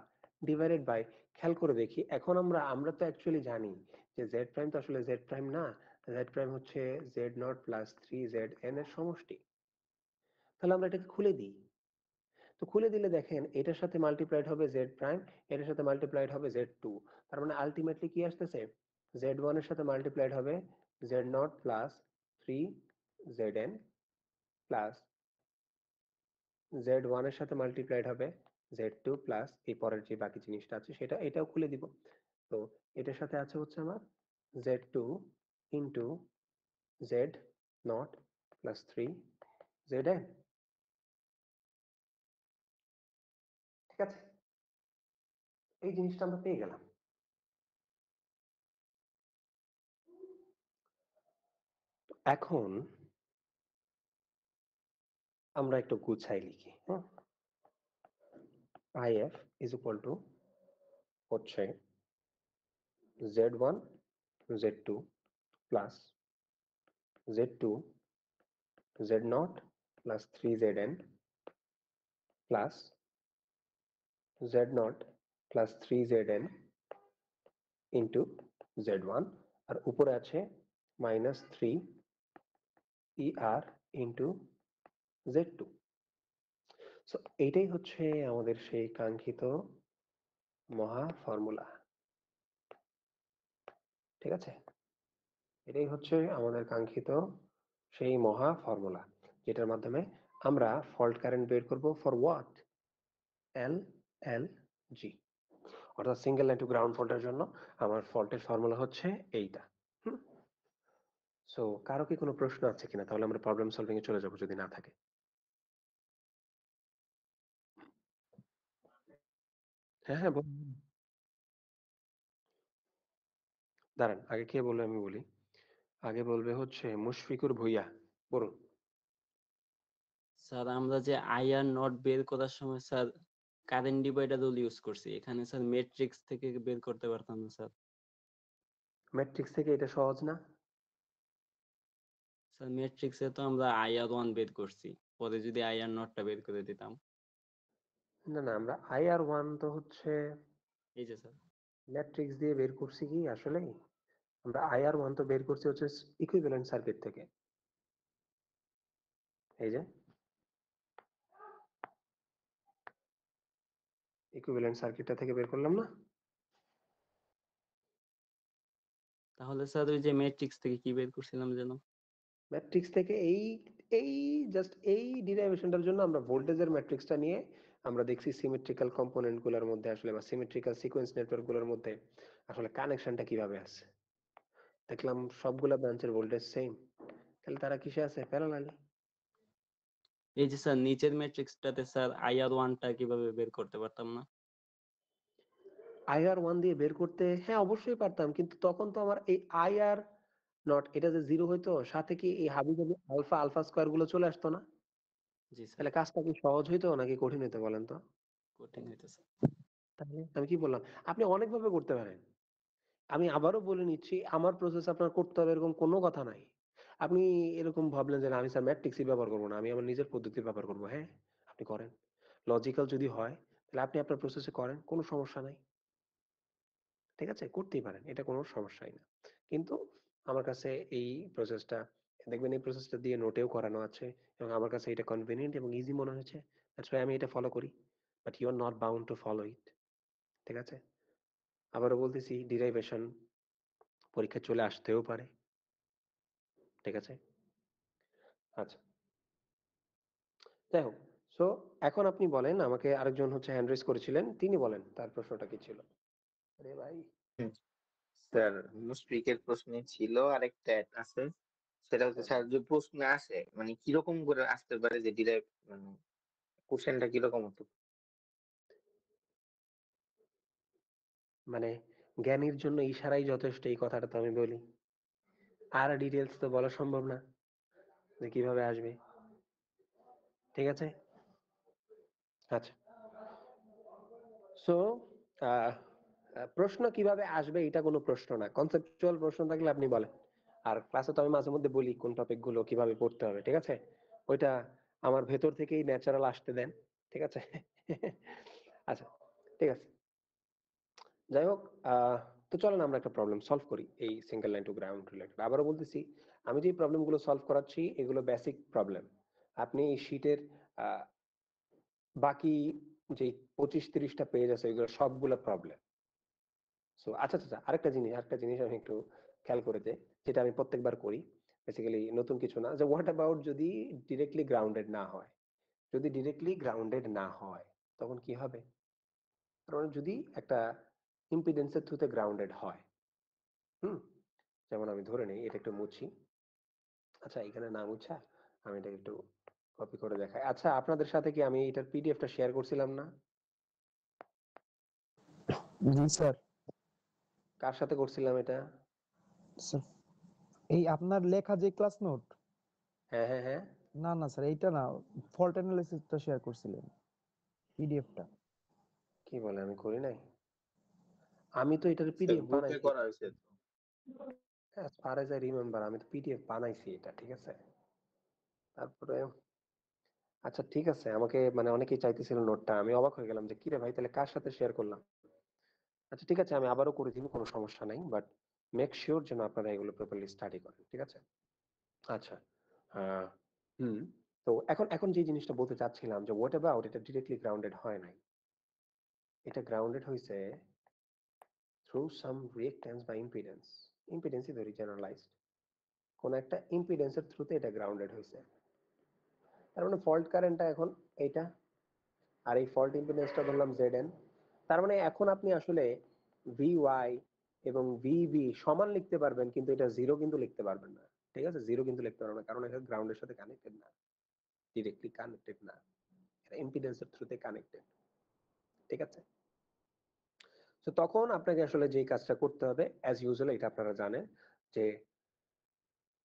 ডিভাইডেড বাই, খেয়াল করে দেখি এখন আমরা তো অ্যাকচুয়ালি জানি যে Z প্রাইম তো আসলে Z প্রাইম না, Z প্রাইম হচ্ছে Z0 প্লাস 3ZN এর সমষ্টি। তাহলে আমরা এটাকে খুলে দিই, তো খুলে দিলে দেখেন এটার সাথে মাল্টিপ্লাইড হবে Z প্রাইম, এটার সাথে মাল্টিপ্লাইড হবে Z2, তার মানে আলটিমেটলি কি আসতেছে, Z1 এর সাথে মাল্টিপ্লাইড হবে Z0 plus 3ZN plus Z1 এর সাথে মাল্টিপ্লাইড হবে Z2 প্লাস এই পরের যে বাকি জিনিসটা আছে সেটা, এটাও খুলে দিব। তো এটার সাথে আছে হচ্ছে আমার Z2 into Z0 plus 3ZN, ঠিক আছে, এই জিনিসটা আমরা পেয়ে গেলাম। এখন আমরা একটু গুছাই লিখি, হ্যাঁ, IF ইজ ইকুয়াল টু হচ্ছে Z1 Z2 plus Z2 Z0 plus 3ZN plus Z0 plus 3ZN into Z1, আর উপরে আছে minus 3ER into Z2। So এইটাই হচ্ছে আমাদের সেই কাঙ্ক্ষিত মহা ফর্মুলা, ঠিক আছে, এটাই হচ্ছে আমাদের কাঙ্ক্ষিত সেই মহা ফর্মুলা, যেটার মাধ্যমে আমরা ফল্ট কারেন্ট বের করব ফর হোয়াট, LLG, অর্থাৎ সিঙ্গেল লাইন টু গ্রাউন্ড ফল্টের জন্য আমার ফল্টের ফর্মুলা হচ্ছে এইটা। সো কারো কি কোনো প্রশ্ন আছে কিনা, তাহলে আমরা প্রবলেম সলভিং এ চলে যাব যদি না থাকে। হ্যাঁ হ্যাঁ দাঁড়ান, আগে কে বলবে আমি বলি, আগে বলবে হচ্ছে মুশফিকুর ভুইয়া, বলুন। স্যার আমরা যে আইআর নট বের করার সময় sir current divider rule use করছি, এখানে স্যার ম্যাট্রিক্স থেকে বের করতে পারতাম না স্যার। ম্যাট্রিক্স থেকে এটা সহজ না? স্যার ম্যাট্রিক্সে তো আমরা IR1 বের করছি, পরে যদি আইআর নটটা বের করে দিতাম। না না, আমরা IR1 তো হচ্ছে এই যে স্যার ম্যাট্রিক্স দিয়ে বের করছি কি আসলে, আমরা IR1 তো বের করছি হচ্ছে ইকুইভ্যালেন্ট সার্কিট থেকে, এই যে ইকুইভ্যালেন্ট সার্কিটটা থেকে বের করলাম না। তাহলে স্যার ওই যে ম্যাট্রিক্স থেকে কি বের করছিলাম যেন? ম্যাট্রিক্স থেকে এই এই জাস্ট এই ডিরাইভেশনটার জন্য আমরা ভোল্টেজের ম্যাট্রিক্সটা নিয়ে আমরা দেখছি সিমেট্রিক্যাল কম্পোনেন্ট গুলোর মধ্যে আসলে বা সিমেট্রিক্যাল সিকোয়েন্স নেটওয়ার্ক গুলোর মধ্যে আসলে কানেকশনটা কিভাবে আছে। দেখলাম সবগুলা ব্রাঞ্চের ভোল্টেজ সেম, তাহলে তারা কিসে আছে? প্যারালালি। এই যে স্যার নিচের ম্যাট্রিক্সটাতে স্যার IR1টা কিভাবে বের করতে পারতাম না? আইআর ওয়ান দিয়ে বের করতে, হ্যাঁ অবশ্যই পারতাম, কিন্তু তখন তো আমার এই আইআর নট এটা যে জিরো হইতো, সাথে কি এই হাবিজাবি আলফা আলফা স্কোয়ার গুলো চলে আসতো না? জি স্যার, তাহলে কাজটা কি সহজ হইতো নাকি কঠিন হইতো বলেন তো? কঠিন হইতেছে। তাহলে আমি কি বললাম, আপনি অনেকভাবে করতে পারেন। আমি আবারও বলে নিচ্ছি, আমার প্রসেস আপনার করতে হবে এরকম কোনো কথা নাই। আপনি এরকম ভাবলেন যে না, আমি স্যার ম্যাট্রিক্সই ব্যবহার করবো না, আমি আমার নিজের পদ্ধতি ব্যবহার করবো। হ্যাঁ, আপনি করেন। লজিক্যাল যদি হয় তাহলে আপনি আপনার প্রসেসে করেন, কোনো সমস্যা নাই। ঠিক আছে, করতেই পারেন, এটা কোনো সমস্যাই না। কিন্তু আমার কাছে এই প্রসেসটা, দেখবেন এই প্রসেসটা দিয়ে নোটেও করানো আছে, এবং আমার কাছে এটা কনভিনিয়েন্ট এবং ইজি মনে হয়েছে, দ্যাটস ওয়াই আমি এটা ফলো করি। But you are not bound to follow it. ঠিক আছে, আবারও বলতেছি, ডিরাইভেশন পরীক্ষা চলে আসতেও পারে। ঠিক আছে, আচ্ছা, যাই হোক। সো এখন আপনি বলেন আমাকে, আরেকজন হচ্ছে হ্যান্ড রেজ করেছিলেন, তিনি বলেন তার প্রশ্নটা কি ছিল। আরে ভাই, স্যার মুশফিকের প্রশ্নে ছিল আরেকটা আছে, সেটা হচ্ছে স্যার যে প্রশ্ন আসে মানে কিরকম করে আসতে পারে, যে ডিরাইভ মানে কোশ্চেনটা কিরকম হতো। মানে জ্ঞানীর জন্য ইশারাই যথেষ্ট, এই কথাটা তো আমি বলি। আর ডিটেলস তো বলা সম্ভব না যে কিভাবে আসবে। ঠিক আছে, আচ্ছা। সো প্রশ্ন কিভাবে আসবে এটা কোনো প্রশ্ন না, কনসেপচুয়াল প্রশ্ন থাকলে আপনি বলেন। আর ক্লাসে তো আমি মাঝে মধ্যে বলি কোন টপিক গুলো কিভাবে পড়তে হবে, ঠিক আছে, ওইটা আমার ভেতর থেকেই ন্যাচারাল আসতে দেন। ঠিক আছে আচ্ছা, ঠিক আছে, যাই হোক। তো চলেন আমরা একটা প্রবলেম সলভ করি এই single line to ground related. আবারও বলতেছি, আমি যে প্রবলেম গুলো সলভ করাচ্ছি এগুলো বেসিক প্রবলেম। আপনি এই শীটের বাকি যে 25-30টা পেজ আছে ওইগুলো সবগুলো প্রবলেম। সো আচ্ছা আচ্ছা, আরেকটা জিনিস আমি একটু খেয়াল করেছে, যেটা আমি প্রত্যেকবার করি, বেসিক্যালি নতুন কিছু না, যে হোয়াট অ্যাবাউট যদি ডিরেক্টলি গ্রাউন্ডেড না হয়। যদি ডিরেক্টলি গ্রাউন্ডেড না হয় তখন কি হবে? কারণ যদি একটা ইম্পিডেন্সের থ্রুতে গ্রাউন্ডেড হয়, হুম, যেমন আমি ধরে নেই, এটা একটু মুছি। আচ্ছা, এখানে না মুছা আমি এটা একটু কপি করে দেখাই। আচ্ছা, আপনাদের সাথে কি আমি এটার পিডিএফটা শেয়ার করছিলাম না? জি স্যার। কার সাথে করছিলাম এটা? স্যার, এই আপনার লেখা যে ক্লাস নোট? হ্যাঁ হ্যাঁ হ্যাঁ। না না স্যার, এইটা না, ফল্ট অ্যানালাইসিসটা শেয়ার করছিলেন, পিডিএফটা। কি বলে, আমি করি নাই? আমি তো এটার স্যার পিডিএফ গ্রুপে বানাইছি। করা হয়েছে তো। as far as I remember আমি তো পিডিএফ বানাইছি এটা, ঠিক আছে। তারপরে আচ্ছা ঠিক আছে, আমাকে মানে অনেকেই চাইতেছিল নোটটা, আমি অবাক হয়ে গেলাম যে কিরে ভাই, তাহলে কার সাথে শেয়ার করলাম। আচ্ছা ঠিক আছে, আমি আবারও করে দিব, কোনো সমস্যা নাই, বাট মেক শিওর যেন আপনারা এগুলো প্রপারলি স্টাডি করেন, ঠিক আছে। আচ্ছা, আহ, হুম, তো এখন এখন যে জিনিসটা বলতে চাচ্ছিলাম, যে হোয়াট অ্যাবাউট এটা ডিরেক্টলি গ্রাউন্ডেড হয় নাই, এটা গ্রাউন্ডেড হয়েছে থ্রু সাম রিঅ্যাক্ট্যান্স বা ইম্পিডেন্স। ইম্পিডেন্সই ধরি জেনারেলাইজড, কোন একটা ইম্পিডেন্সের থ্রুতে এটা গ্রাউন্ডেড হয়েছে। তার মানে ফল্ট কারেন্টটা এখন এইটা, আর এই ফল্ট ইম্পিডেন্সটা ধরলাম জেড এন। তার মানে এখন আপনি আসলে ভি ওয়াই এবং ভিবি সমান লিখতে পারবেন, কিন্তু এটা জিরো কিন্তু লিখতে পারবেন না। ঠিক আছে, জিরো কিন্তু লিখতে পারবেন না, কারণ এটা গ্রাউন্ডের সাথে কানেক্টেড না, ডিরেক্টলি কানেক্টেড না, এটা ইম্পিডেন্সের থ্রুতে কানেক্টেড। ঠিক আছে, তো তখন আপনাকে আসলে যে কাজটা করতে হবে অ্যাজ ইউজুয়াল, এটা আপনারা জানেন, যে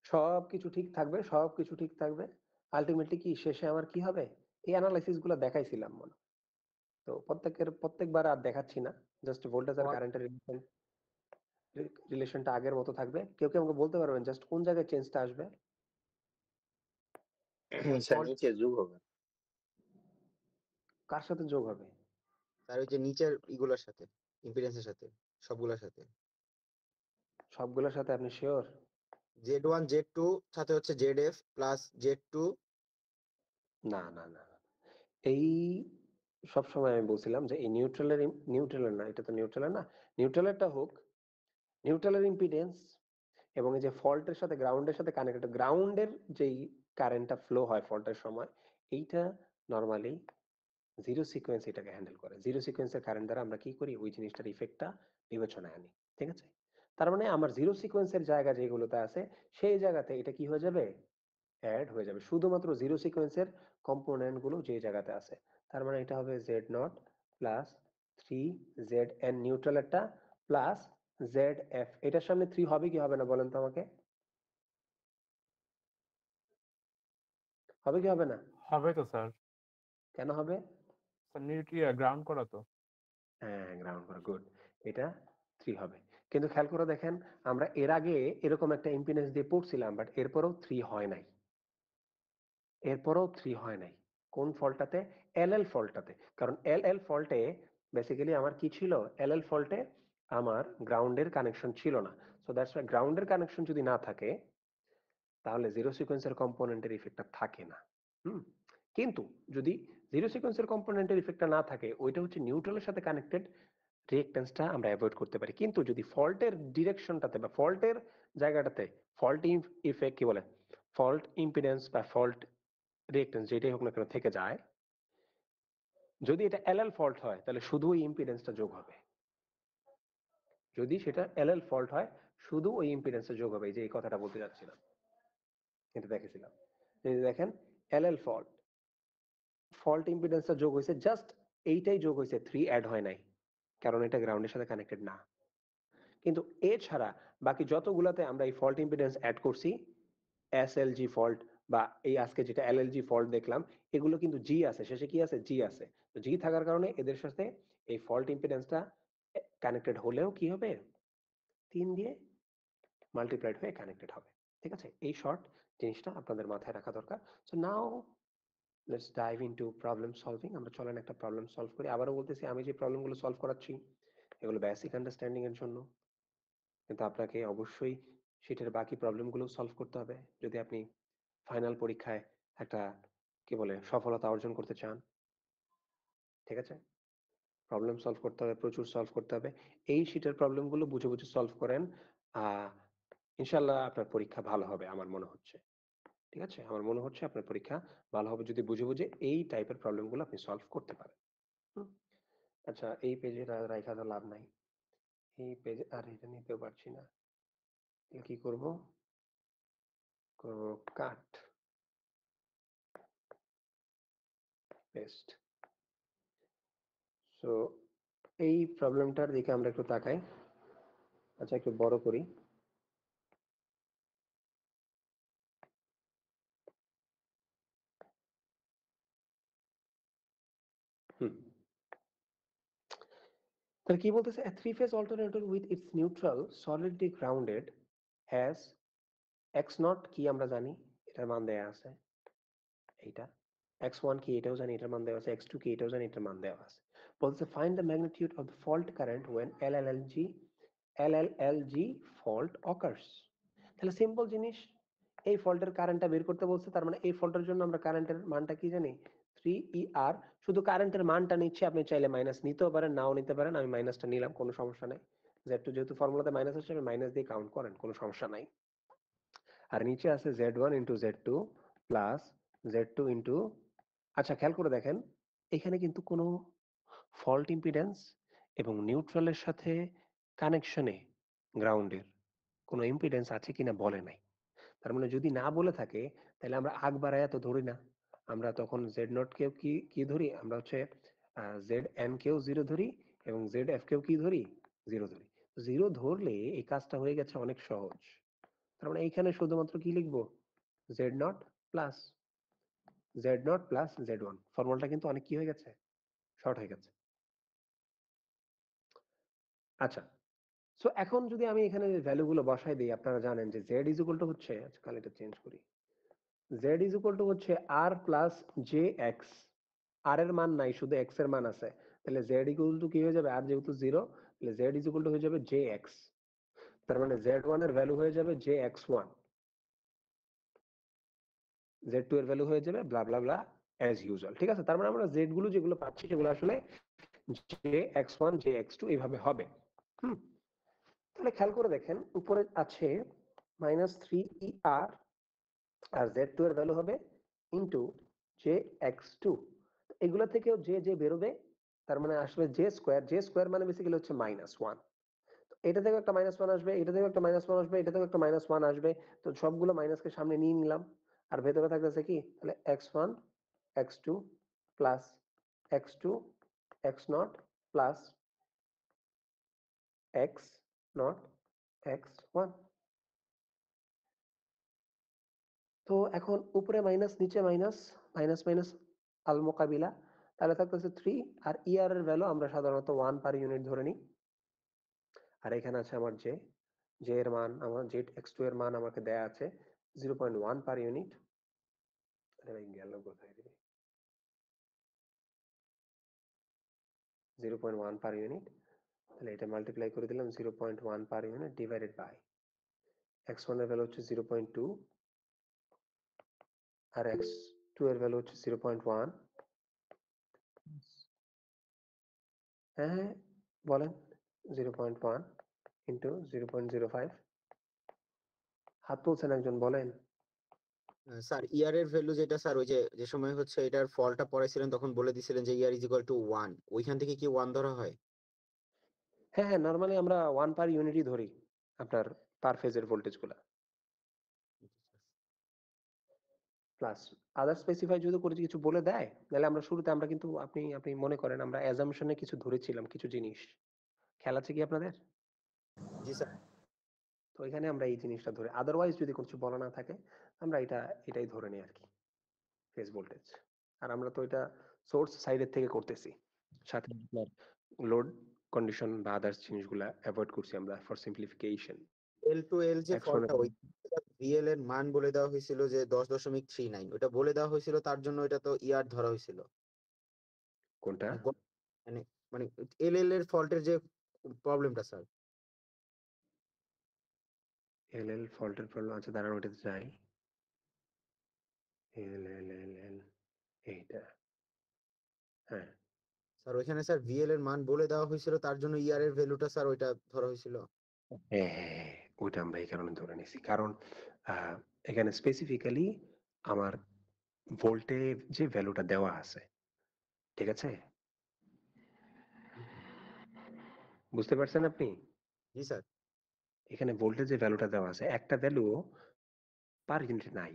সবকিছু ঠিক থাকবে, সবকিছু ঠিক থাকবে, আলটিমেটলি কি শেষে আমার কি হবে, এই অ্যানালাইসিস গুলো দেখাইছিলাম মনে হয়। তো প্রত্যেকবার আর দেখাচ্ছি না, জাস্ট ভোল্টেজ আর কারেন্টের রিলেশনটা আগের মতো থাকবে। কেউ কেউ আমাকে বলতে পারবেন জাস্ট কোন জায়গায় চেঞ্জটা আসবে? স্যার নিচে যোগ হবে। কার সাথে যোগ হবে? তার ওই যে নিচের ইগুলোর সাথে, ইম্পিডেন্সের সাথে, সবগুলোর সাথে। সবগুলোর সাথে? আপনি শিওর? Z1 Z2 সাথে হচ্ছে ZF প্লাস Z2। না না না, এই সবসময় আমি বলছিলাম যে এই নিউট্রালের না, এটা তো নিউট্রালের না, নিউট্রালেরটা হোক, নিউট্রালের ইম্পিডেন্স এবং এই যে ফল্টের সাথে গ্রাউন্ডের সাথে কানেক্টেড, গ্রাউন্ডের যেই কারেন্টটা ফ্লো হয় ফল্টের সময়, এইটা নর্মালি জিরো সিকোয়েন্স এটাকে হ্যান্ডেল করে। জিরো সিকোয়েন্সের কারেন্ট দ্বারা আমরা কি করি, ওই জিনিসটার ইফেক্টটা বিবেচনায় আনি। ঠিক আছে? তার মানে আমার জিরো সিকোয়েন্সের জায়গা যেগুলোতে আছে সেই জায়গাতে এটা কি হয়ে যাবে, অ্যাড হয়ে যাবে, শুধুমাত্র জিরো সিকোয়েন্সের কম্পোনেন্ট গুলো যে জায়গাতে আছে। তার মানে এটা হবে z nought plus 3 ZN neutral একটা প্লাস ZF। এটার সামনে 3 হবে কি হবে না বলেন তো আমাকে, হবে কি হবে না? হবে তো স্যার। কেন হবে? স্যার গ্রাউন্ড করা তো। হ্যাঁ, গ্রাউন্ড করা, গুড। এটা 3 হবে। কিন্তু খেয়াল করে দেখেন আমরা এর আগে এরকম একটা ইম্পিডেন্স দিয়ে পড়ছিলাম, বাট এরপরেও 3 হয় নাই, এরপরেও 3 হয় নাই। কোন ফল্টটাতে? এলএল ফল্টটাতে। কারণ এলএল ফল্টে বেসিক্যালি আমার কি ছিল, এলএল ফল্টে আমার গ্রাউন্ডের কানেকশন ছিল না। সো দ্যাটস ওয়াই গ্রাউন্ডের কানেকশন যদি না থাকে তাহলে জিরো সিকোয়েন্সের কম্পোনেন্টের ইফেক্টটা থাকে না। হুম, কিন্তু যদি জিরো সিকোয়েন্সের কম্পোনেন্টের ইফেক্টটা না থাকে, ওইটা হচ্ছে নিউট্রালের সাথে কানেক্টেড, রিঅ্যাকট্যান্সটা আমরা অ্যাভয়েড করতে পারি। কিন্তু যদি ফল্টের ডিরেকশনটাতে বা ফল্টের জায়গাটাতে ফল্ট ইফেক্ট কি বলে, ফল্ট ইম্পিডেন্স বা ফল্ট রিঅ্যাকট্যান্স যেটাই হোক না কেন থেকে যায়, যদি এটা এলএল ফল্ট হয় তাহলে শুধু ওই ইম্পিডেন্সটা যোগ হবে। যদি সেটা এলএল ফল্ট হয় শুধু ওই ইম্পিডেন্সটা যোগ হবে, এই যে এই কথাটা বলতে যাচ্ছিলাম, কিন্তু দেখেছিলাম যদি দেখেন এলএল ফল্ট, ফল্ট ইম্পিডেন্সটা যোগ হয়েছে, জাস্ট এইটাই যোগ হয়েছে, 3 অ্যাড হয় নাই, কারণ এটা গ্রাউন্ডের সাথে কানেক্টেড না। কিন্তু এছাড়া বাকি যতগুলাতে আমরা এই ফল্ট ইম্পিডেন্স অ্যাড করছি, এসএলজি ফল্ট বা এই আজকে যেটা এলএলজি ফল্ট দেখলাম, এগুলো কিন্তু জি আছে, শেষে কি আছে, জি আছে। তো জি থাকার কারণে এদের সাথে এই ফল্ট ইম্পিডেন্সটা কানেক্টেড হলেও কি হবে, 3 দিয়ে মাল্টিপ্লাইড হয়ে কানেক্টেড হবে। ঠিক আছে, এই শর্ট জিনিসটা আপনাদের মাথায় রাখা দরকার। So now let's dive into problem solving. আমরা চলেন একটা প্রবলেম সলভ করি। আবারও বলতেছি, আমি যে প্রবলেমগুলো সলভ করাচ্ছি এগুলো বেসিক আন্ডারস্ট্যান্ডিং এর জন্য, কিন্তু আপনাকে অবশ্যই সেটার বাকি প্রবলেমগুলো সলভ করতে হবে যদি আপনি ফাইনাল পরীক্ষায় একটা কি বলে সফলতা অর্জন করতে চান। ঠিক আছে, প্রবলেম সলভ করতে হবে, প্রচুর সলভ করতে হবে। এই শীটের প্রবলেমগুলো বুঝে বুঝে সলভ করেন, ইনশাল্লাহ আপনার পরীক্ষা ভালো হবে আমার মনে হচ্ছে। ঠিক আছে, আমার মনে হচ্ছে আপনার পরীক্ষা ভালো হবে যদি বুঝে বুঝে এই টাইপের প্রবলেমগুলো আপনি সলভ করতে পারেন। হুম, আচ্ছা, এই পেজে রাখা তো লাভ নাই, এই পেজে আর এটা নিতেও পারছি না, কি করব, করব কাট পেস্ট। সো এই প্রবলেমটার দিকে আমরা একটু তাকাই। আচ্ছা, একটু বড় করি। হুম, তাহলে কি বলতেছে, a three phase alternator with its neutral solidly grounded has x naught কি আমরা জানি, এটার মান দেয়া আছে, এইটা x1 কি এটাও জানি, এটার মান দেওয়া আছে, x2 কি এটাও জানি, এটার মান দেওয়া আছে। বলছে find the magnitude of the fault current when LLLG fault occurs। তাহলে সিম্পল জিনিস, এই ফল্টের কারেন্টটা বের করতে বলছে, তার মানে এই ফল্টের জন্য আমরা কারেন্টের মানটা কি জানি, 3ER। শুধু কারেন্টের মানটা নিচ্ছে, আপনি চাইলে মাইনাস নিতেও পারেন, নাও নিতে পারেন, আমি মাইনাসটা নিলাম, কোনো সমস্যা নাই। Z2 যেহেতু ফর্মুলাতে মাইনাস আছে, আমি মাইনাস দিয়ে কাউন্ট করেন, কোনো সমস্যা নাই। আর নিচে আছে Z1 into Z2 plus Z2 into, আচ্ছা খেয়াল করে দেখেন এখানে কিন্তু কোনো ফল্ট ইম্পিডেন্স এবং নিউট্রালের সাথে কানেকশনে গ্রাউন্ডের কোনো ইম্পিডেন্স আছে কিনা বলে নাই। তার মানে যদি না বলে থাকে তাহলে আমরা আগ বাড়ায় তো ধরি না, আমরা তখন জেড নট কেও কি কি ধরি, আমরা হচ্ছে জেড এন কেও জিরো ধরি এবং জেড এফ কেও কি ধরি, জিরো ধরি। জিরো ধরলে এই কাজটা হয়ে গেছে অনেক সহজ। তার মানে এইখানে শুধুমাত্র কি লিখবো, জেড নট প্লাস Z1, ফর্মুলাটা কিন্তু অনেক কি হয়ে গেছে, শর্ট হয়ে গেছে। আচ্ছা, সো এখন যদি আমি এখানে ভ্যালু গুলো বসাই দিই, আপনারা জানেন যে z ইজ ইকুয়াল টু হচ্ছে, আচ্ছা কাল এটা চেঞ্জ করি, z ইজ ইকুয়াল টু হচ্ছে r প্লাস জে এক্স। আর এর মান নাই, শুধু x এর মান আছে, তাহলে z ইকুয়াল টু কি হয়ে যাবে, r যেহেতু জিরো, তাহলে z ইজ ইকুয়াল টু হয়ে যাবে জে এক্স। তার মানে z1 এর ভ্যালু হয়ে যাবে জে এক্স ওয়ান, z2 এর ভ্যালু হয়ে যাবে ব্লা ব্লা ব্লা অ্যাজ ইউজুয়াল। ঠিক আছে, তার মানে আমরা z গুলো যেগুলো পাচ্ছি সেগুলো আসলে jx1 jx2 এইভাবে হবে। হুম, তাহলে খেয়াল করে দেখেন উপরে আছে -3ER আর Z2 এর ভ্যালু হবে ইনটু jx2। এগুলো থেকেও যে যে বেরোবে, তার মানে আসলে জে স্কোয়ার মানে বেসিক্যালি হচ্ছে -1। এটা থেকে একটা -1 আসবে, এটা থেকে একটা -1 আসবে, এটা থেকে একটা -1 আসবে। তো সবগুলো মাইনাসকে সামনে নিয়ে নিলাম। আর ভেতরে থাকতেছে কি? তাহলে x1, x2 plus x2, x0 plus x0, x1। তো এখন উপরে মাইনাস, নিচে মাইনাস, মাইনাস মাইনাস আল মোকাবিলা। তাহলে থাকতেছে 3, আর ER এর ভ্যালু আমরা সাধারণত 1 পার ইউনিট ধরে নিই। আর এখানে আছে আমার J এর মান, আমার x2 এর মান আমাকে দেয়া আছে 0.1 পার ইউনিট। আরে ভাই গেল কোথায় রে? 0.1 পার ইউনিট। তাহলে এটা মাল্টিপ্লাই করে দিলাম 0.1 per unit divided by x1 এর ভ্যালু হচ্ছে 0.2 আর x2 এর ভ্যালু হচ্ছে 0.1। হ্যাঁ হ্যাঁ বলেন, 0.1 ইন্টু 0.05। হাত তুলছেন একজন, বলেন। স্যার ইয়ার এর ভ্যালু যেটা স্যার ওই যে সময় হচ্ছে এটার ফলটা পড়াইছিলেন তখন বলে দিছিলেন যে ইয়ার ইজ ইকুয়াল টু 1, ওইখান থেকে কি 1 ধরা হয়? হ্যাঁ হ্যাঁ, নর্মালি আমরা 1 পার ইউনিটই ধরি আপনার পার ফেজের ভোল্টেজ গুলা। প্লাস আদার স্পেসিফাই যদি করে কিছু বলে দেয়, তাহলে আমরা শুরুতে আমরা কিন্তু আপনি আপনি মনে করেন আমরা অ্যাজাম্পশনে কিছু ধরেছিলাম, কিছু জিনিস খেয়াল আছে কি আপনাদের? জি স্যার। তো এখানে আমরা এই জিনিসটা ধরে, আদারওয়াইজ যদি কিছু বলা না থাকে আমরা এটাই ধরে নিই আর কি, ফেজ ভোল্টেজ। আর আমরা তো এটা সোর্স সাইডের থেকে করতেছি, সাথে আপনার লোড কন্ডিশন বা আদার্স জিনিসগুলা অ্যাভয়েড করছি আমরা ফর সিম্পলিফিকেশন। এল টু এল যে X1 ফলটা ওই রিএল এর মান বলে দেওয়া হয়েছিল যে 10.39, ওটা বলে দেওয়া হয়েছিল তার জন্য এটা তো ইয়ার ধরা হয়েছিল। কোনটা? মানে মানে এল এল এর ফল্টের যে প্রবলেমটা স্যার। এল ফল্টের প্রবলেম আছে, দাঁড়ান ওটাতে যাই। এল এইটা, হ্যাঁ স্যার ওইখানে স্যার ভিএল এর মান বলে দেওয়া হয়েছিল তার জন্য ইয়ার এর ভ্যালুটা স্যার ওইটা ধরা হয়েছিল। হ্যাঁ হ্যাঁ হ্যাঁ, ওইটা আমরা এই কারণে ধরে নিছি, কারণ এখানে স্পেসিফিক্যালি আমার ভোল্টের যে ভ্যালুটা দেওয়া আছে, ঠিক আছে? বুঝতে পারছেন আপনি? জি স্যার। এখানে ভোল্টেজের ভ্যালুটা দেওয়া আছে, একটা ভ্যালু পার ইউনিট নাই,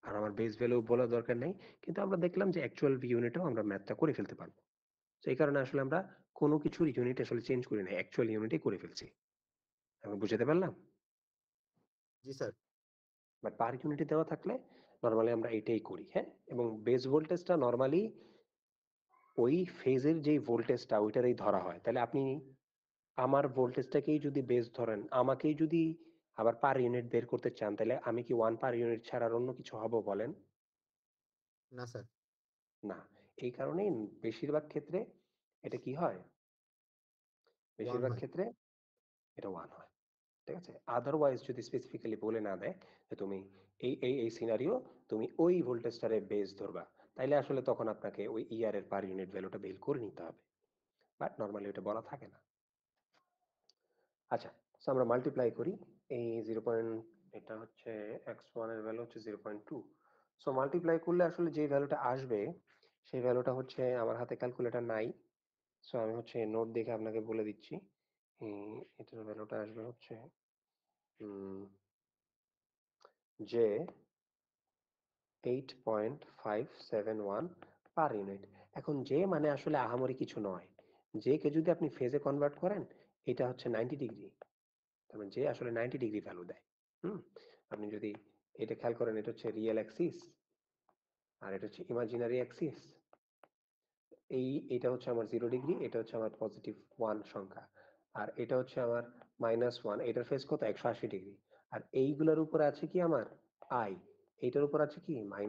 আর আমার বেস ভ্যালু বলার দরকার নেই। কিন্তু আমরা দেখলাম যে অ্যাকচুয়াল ইউনিটেও আমরা ম্যাথটা করে ফেলতে পারবো। তো এই কারণে আসলে আমরা কোনো কিছুর ইউনিট আসলে চেঞ্জ করি না, অ্যাকচুয়াল ইউনিটই করে ফেলছি। আমি বুঝাতে পারলাম? জি স্যার। বাট পার ইউনিটে দেওয়া থাকলে নর্মালি আমরা এটাই করি, হ্যাঁ। এবং বেস ভোল্টেজটা নর্মালি ওই ফেজের যেই ভোল্টেজটা ওইটারই ধরা হয়। তাহলে আপনি আমার ভোল্টেজটাকেই যদি বেস ধরেন, আমাকেই যদি আবার পার ইউনিট বের করতে চান, তাহলে আমি কি 1 পার ইউনিট ছাড়া আর অন্য কিছু হব বলেন? না স্যার। না। এই কারণেই বেশিরভাগ ক্ষেত্রে এটা কি হয়? 1 বেশিরভাগ হয়। ক্ষেত্রে এটা 1 হয়। ঠিক আছে? আদারওয়াইজ যদি স্পেসিফিক্যালি বলে না দেয় যে তুমি এই সিনারিও তুমি ওই ভোল্টেজটারে বেস ধরবা, তাইলে আসলে তখন আপনাকে ওই ER এর পার ইউনিট ভ্যালুটা বের করে নিতে হবে। বাট নরমালি ওটা বলা থাকে না। আচ্ছা, সো আমরা মাল্টিপ্লাই করি এই 0. এটা হচ্ছে x1 এর ভ্যালু হচ্ছে 0.2। সো মাল্টিপ্লাই করলে আসলে যে ভ্যালুটা আসবে সেই ভ্যালুটা হচ্ছে, আমার হাতে ক্যালকুলেটর নাই, সো আমি হচ্ছে নোট দেখে আপনাকে বলে দিচ্ছি। এটার ভ্যালুটা আসবে হচ্ছে যে 8.571 পার ইউনিট। এখন যে মানে আসলে আহামরি কিছু নয়, যে কে যদি আপনি ফেজে কনভার্ট করেন এটা হচ্ছে 90 ডিগ্রি, তার মানে যে আসলে 90 ডিগ্রি ভ্যালু দেয়। আপনি যদি এটা খেয়াল করেন, এটা হচ্ছে রিয়েল অ্যাক্সিস আর এটা হচ্ছে ইমাজিনারি অ্যাক্সিস। এটা হচ্ছে আমার 0 ডিগ্রি, এটা হচ্ছে আমার +1 সংখ্যা, আর এটা হচ্ছে আমার -1, এটার ফেজ কত? 180 ডিগ্রি। আর এইগুলোর উপরে আছে কি আমার আই, এইটার উপর আছে কি -i।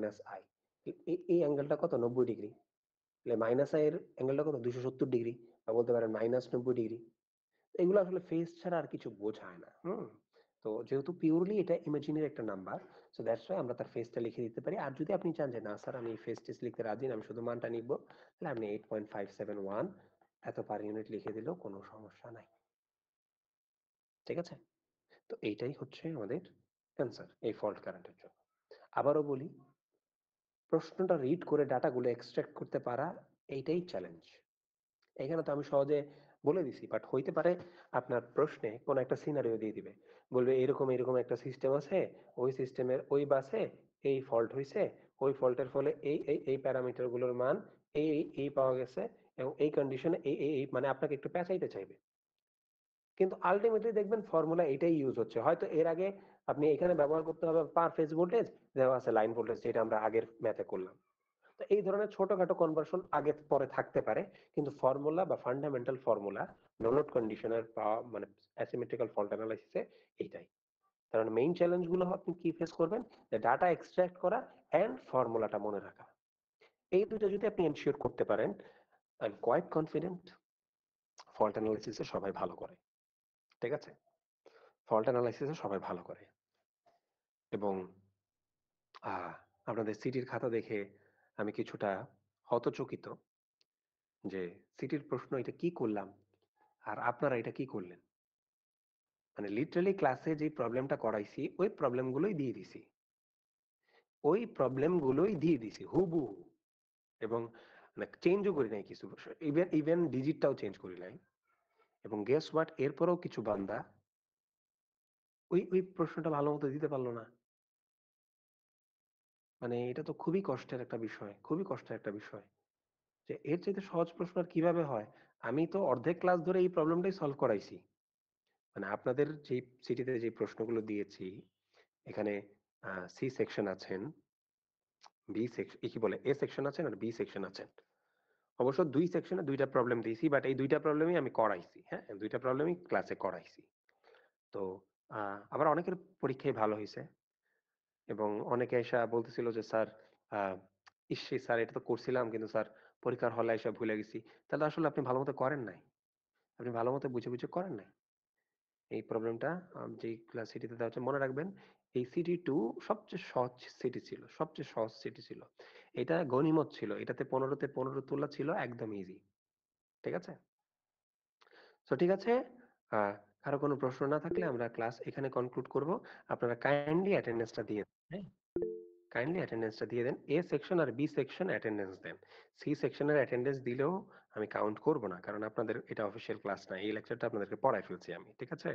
এই অ্যাঙ্গেলটা কত? 90 ডিগ্রি। তাহলে -i এর অ্যাঙ্গেলটা কত? 270 ডিগ্রি, বা বলতে পারেন -90 ডিগ্রি। এগুলো আসলে ফেজ ছাড়া আর কিছু বোঝায় না। তো যেহেতু পিওরলি এটা ইমাজিনারি একটা নাম্বার, সো দ্যাটস ওয়াই আমরা তার ফেজটা লিখে দিতে পারি। আর যদি আপনি চান যে না স্যার আমি ফেজ টেস্ট লিখতে রাজি না, আমি শুধু মানটা নিব, তাহলে আপনি 8.571 এত পার ইউনিট লিখে দিলেও কোনো সমস্যা নাই। ঠিক আছে? তো এইটাই হচ্ছে আমাদের অ্যান্সার এই ফল্ট কারেন্টের জন্য। আবারও বলি, প্রশ্নটা রিড করে ডাটাগুলো এক্সট্রাক্ট করতে পারা এইটাই চ্যালেঞ্জ। এখানে তো আমি সহজে বলে দিছি, বাট হইতে পারে আপনার প্রশ্নে কোন একটা সিনারিও দিয়ে দিবে, বলবে এরকম এরকম একটা সিস্টেম আছে, ওই সিস্টেমের ওই বাসে এই ফল্ট হয়েছে, ওই ফল্টের ফলে এই প্যারামিটার গুলোর মান এই পাওয়া গেছে, এবং এই কন্ডিশনে এই মানে আপনাকে একটু পেঁচাইতে চাইবে। কিন্তু আলটিমেটলি দেখবেন ফর্মুলা এটাই ইউজ হচ্ছে। হয়তো এর আগে আপনি এখানে ব্যবহার করতে হবে পার ফেজ ভোল্টেজ, দেওয়া আছে লাইন ভোল্টেজ, যেটা আমরা আগের ম্যাথে করলাম। তো এই ধরনের ছোটখাটো কনভার্সন আগে পরে থাকতে পারে, কিন্তু ফর্মুলা বা ফান্ডামেন্টাল ফর্মুলা নো লোড কন্ডিশনের মানে অ্যাসিমেট্রিক্যাল ফল্ট অ্যানালাইসিসে এইটাই। কারণ মেইন চ্যালেঞ্জ গুলো আপনি কি ফেস করবেন, যে ডাটা এক্সট্রাক্ট করা এন্ড ফর্মুলাটা মনে রাখা। এই দুটো যদি আপনি এনশিওর করতে পারেন, I am quite confident fault অ্যানালাইসিসে সবাই ভালো করে। ঠিক আছে, ফল্ট অ্যানালাইসিসে সবাই ভালো করে। এবং আপনাদের সিটির খাতা দেখে আমি কিছুটা হতচকিত যে সিটির প্রশ্ন এটা কি করলাম আর আপনারা এটা কি করলেন। মানে লিটারালি ক্লাসে যে প্রবলেমটা করাইছি ওই প্রবলেমগুলোই দিয়ে দিছি, হুবহু। এবং মানে চেঞ্জও করি নাই কিছু, ইভেন ডিজিটটাও চেঞ্জ করি নাই। এবং গেস হোয়াট, এরপরেও কিছু বান্দা ওই প্রশ্নটা ভালো মতো দিতে পারলো না। মানে এটা তো খুবই কষ্টের একটা বিষয়, খুবই কষ্টের একটা বিষয়, যে এর চাইতে সহজ প্রশ্ন আর কিভাবে হয়। আমি তো অর্ধেক ক্লাস ধরে এই প্রবলেমটাই সলভ করাইছি। মানে আপনাদের যে সিটিতে যে প্রশ্নগুলো দিয়েছি, এখানে সি সেকশন আছেন, বি সেকশন কি বলে এ সেকশন আছেন, আর বি সেকশন আছেন। অবশ্য দুই সেকশনে দুইটা প্রবলেম দিয়েছি, বাট এই দুইটা প্রবলেমই আমি করাইছি। হ্যাঁ, দুইটা প্রবলেমই ক্লাসে করাইছি। তো আবার অনেকের পরীক্ষায় ভালো হয়েছে, এবং অনেকে এসে বলতেছিল যে স্যার ইসে স্যার এটা তো করছিলাম, কিন্তু স্যার পরীক্ষার হলে এসে ভুলে গেছি। তাহলে আসলে আপনি ভালো মতো করেন নাই, আপনি ভালো মতো বুঝে বুঝে করেন নাই। এই প্রবলেমটা যে ক্লাস সিটিতে দেওয়া হচ্ছে, মনে রাখবেন এই সিটি টু সবচেয়ে সহজ সিটি ছিল, সবচেয়ে সহজ সিটি ছিল। এটা গনিমত ছিল, এটাতে 15তে 15 তোলা ছিল একদম ইজি। ঠিক আছে, তো ঠিক আছে, কারো কোনো প্রশ্ন না থাকলে আমরা ক্লাস এখানে কনক্লুড করব। আপনারা কাইন্ডলি অ্যাটেন্ডেন্সটা দিয়ে দেন। হ্যাঁ, কাইন্ডলি অ্যাটেন্ডেন্সটা দিয়ে দেন। এ সেকশন আর বি সেকশন অ্যাটেন্ডেন্স দেন। সি সেকশনের অ্যাটেন্ডেন্স দিলেও আমি কাউন্ট করব না, কারণ আপনাদের এটা অফিসিয়াল ক্লাস না, এই লেকচারটা আপনাদেরকে পড়ায় ফেলছি আমি। ঠিক আছে।